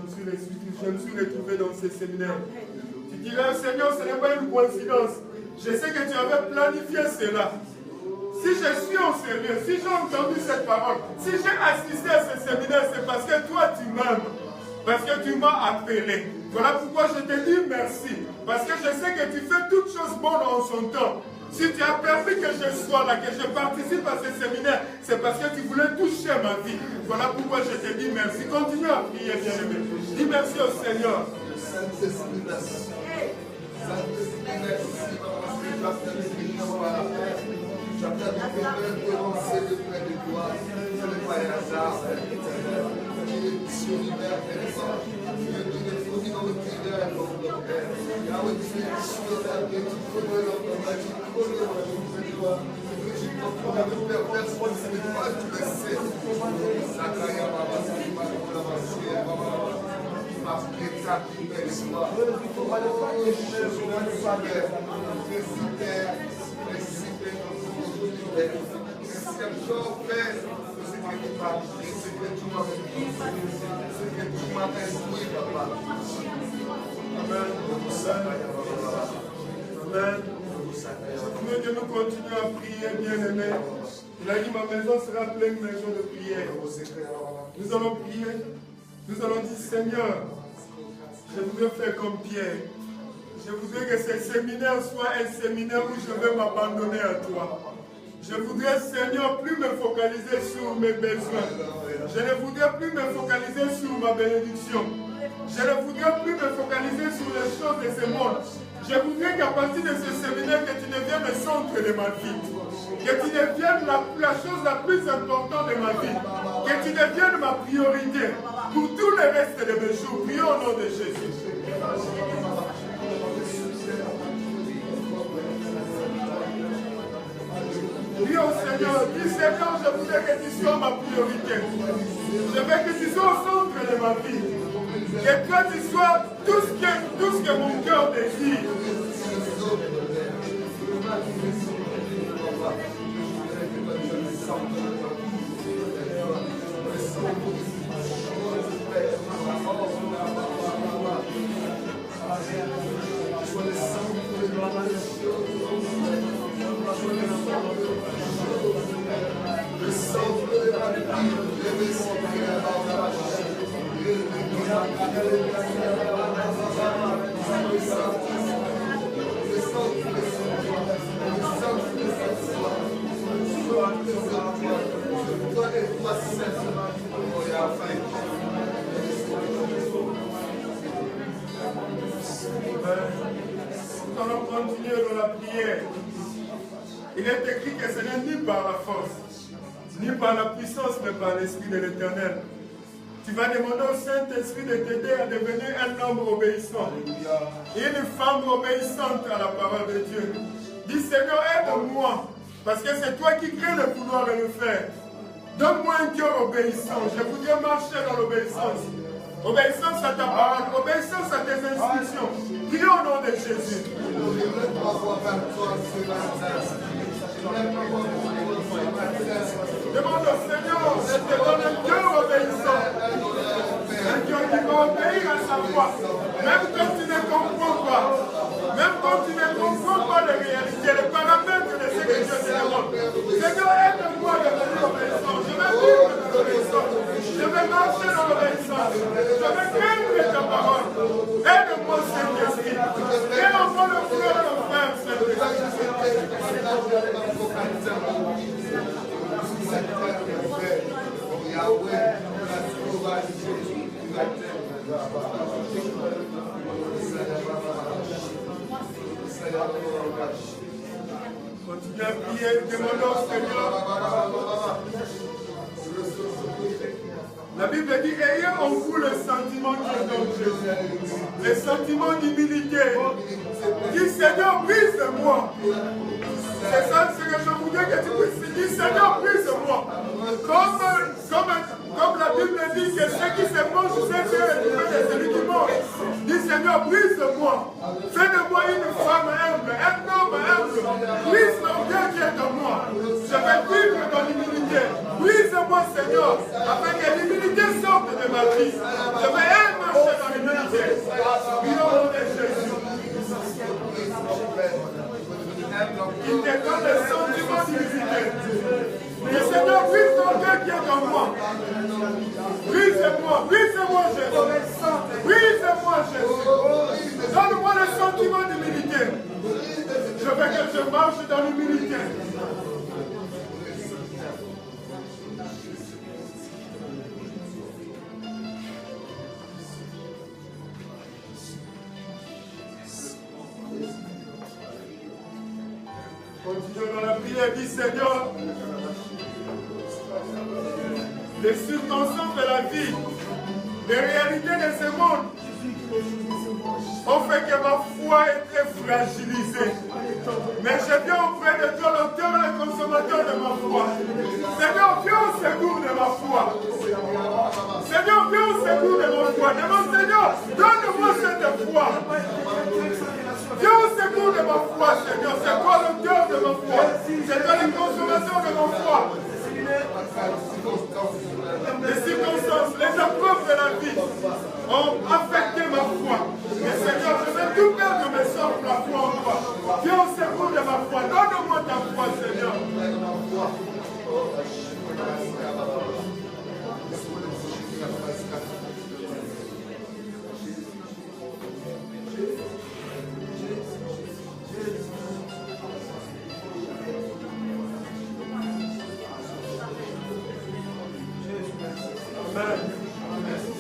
me suis retrouvé dans ces séminaires. Tu dirais Seigneur, ce n'est pas une coïncidence. Je sais que tu avais planifié cela. Si je suis en sérieux, si j'ai entendu cette parole, si j'ai assisté à ce séminaire, c'est parce que toi tu m'aimes. Parce que tu m'as appelé. Voilà pourquoi je te dis merci. Parce que je sais que tu fais toutes choses bonnes en son temps. Si tu as permis que je sois là, que je participe à ce séminaire, c'est parce que tu voulais toucher ma vie. Voilà pourquoi je te dis merci. Continue à prier, bien-aimé. Dis merci au Seigneur. Amen. Je veux que nous continuions à prier, bien-aimés. Il a dit, ma maison sera pleine maison de prière. Nous allons prier. Nous allons dire, Seigneur, je voudrais faire comme Pierre. Je voudrais que ce séminaire soit un séminaire où je vais m'abandonner à toi. Je voudrais, Seigneur, plus me focaliser sur mes besoins. Je ne voudrais plus me focaliser sur ma bénédiction. Je ne voudrais plus me focaliser sur les choses de ce monde. Je voudrais qu'à partir de ce séminaire, que tu deviennes le centre de ma vie. Que tu deviennes la chose la plus importante de ma vie. Que tu deviennes ma priorité pour tout le reste de mes jours. Prions au nom de Jésus. Dis au Seigneur, dis Seigneur, je voudrais que tu sois ma priorité. Je veux que tu sois au centre de ma vie. Que toi tu sois tout ce que mon cœur désire. Nous allons continuer dans la prière. Il est écrit que ce n'est ni par la force, ni par la puissance, mais par l'Esprit de l'Éternel. Tu vas demander au Saint-Esprit de t'aider à devenir un homme obéissant. Et une femme obéissante à la parole de Dieu. Dis Seigneur, aide-moi. Parce que c'est toi qui crées le pouvoir de le faire. Donne-moi un cœur obéissant. Je voudrais marcher dans l'obéissance. Obéissance à ta parole. Obéissance à tes instructions. Prie au nom de Jésus. Demande au Seigneur de te donner un cœur obéissant. Un cœur qui va obéir à sa voix. Même quand tu ne comprends pas. Même quand tu ne comprends pas les réalités, les paramètres de ce que Dieu te demande. Seigneur, aide-moi à devenir obéissant. Je vais vivre de l'obéissance. Je vais marcher dans l'obéissance. Je vais craindre ta parole. Aide-moi, Saint-Esprit. Et envoie le fleur de nos frères, Saint-Esprit. Continue à prier, demandons au Seigneur. La Bible dit, ayez en vous le sentiment qui est dans Jésus. Le sentiment d'humilité. Dis Seigneur, brise-moi. C'est ça ce que je voudrais que tu puisses dire. Seigneur, brise-moi. Comme la Bible dit que ceux qui se mangent, c'est de celui qui mange. Dis Seigneur, brise-moi. Fais de moi une femme humble, un homme humble. Brise l'orgueil qui est en moi. Je vais vivre dans l'humilité. Brise-moi, Seigneur, afin que l'humilité sorte de ma vie. Je vais marcher dans l'humilité. Au nom de Jésus. Il te donne le sentiment d'humilité. Le Seigneur, brise l'orgueil qui est en moi. Brise-moi, brise-moi, Jésus. Brise-moi, Jésus. Donne-moi le sentiment d'humilité. Je veux que je marche dans l'humilité. Continuons dans la prière, dit Seigneur, les circonstances de la vie, les réalités de ce monde ont fait que ma foi est très fragilisée. Mais je viens auprès de toi, l'auteur et le consommateur de ma foi. Seigneur, viens au secours de ma foi. Seigneur, viens au secours de ma foi. Demande, Seigneur, donne-moi cette foi. Viens au secours de ma foi, Seigneur. C'est toi l'auteur de ma foi. C'est toi le consommateur de ma foi. Les circonstances, les épreuves de la vie ont affecté ma foi. Mais Seigneur, je vais tout faire de mes sortes la foi en toi. Viens au secours de ma foi. Donne-moi ta foi, Seigneur.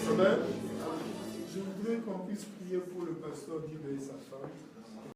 Amen. Je voudrais qu'on puisse prier pour le pasteur Guy et sa femme.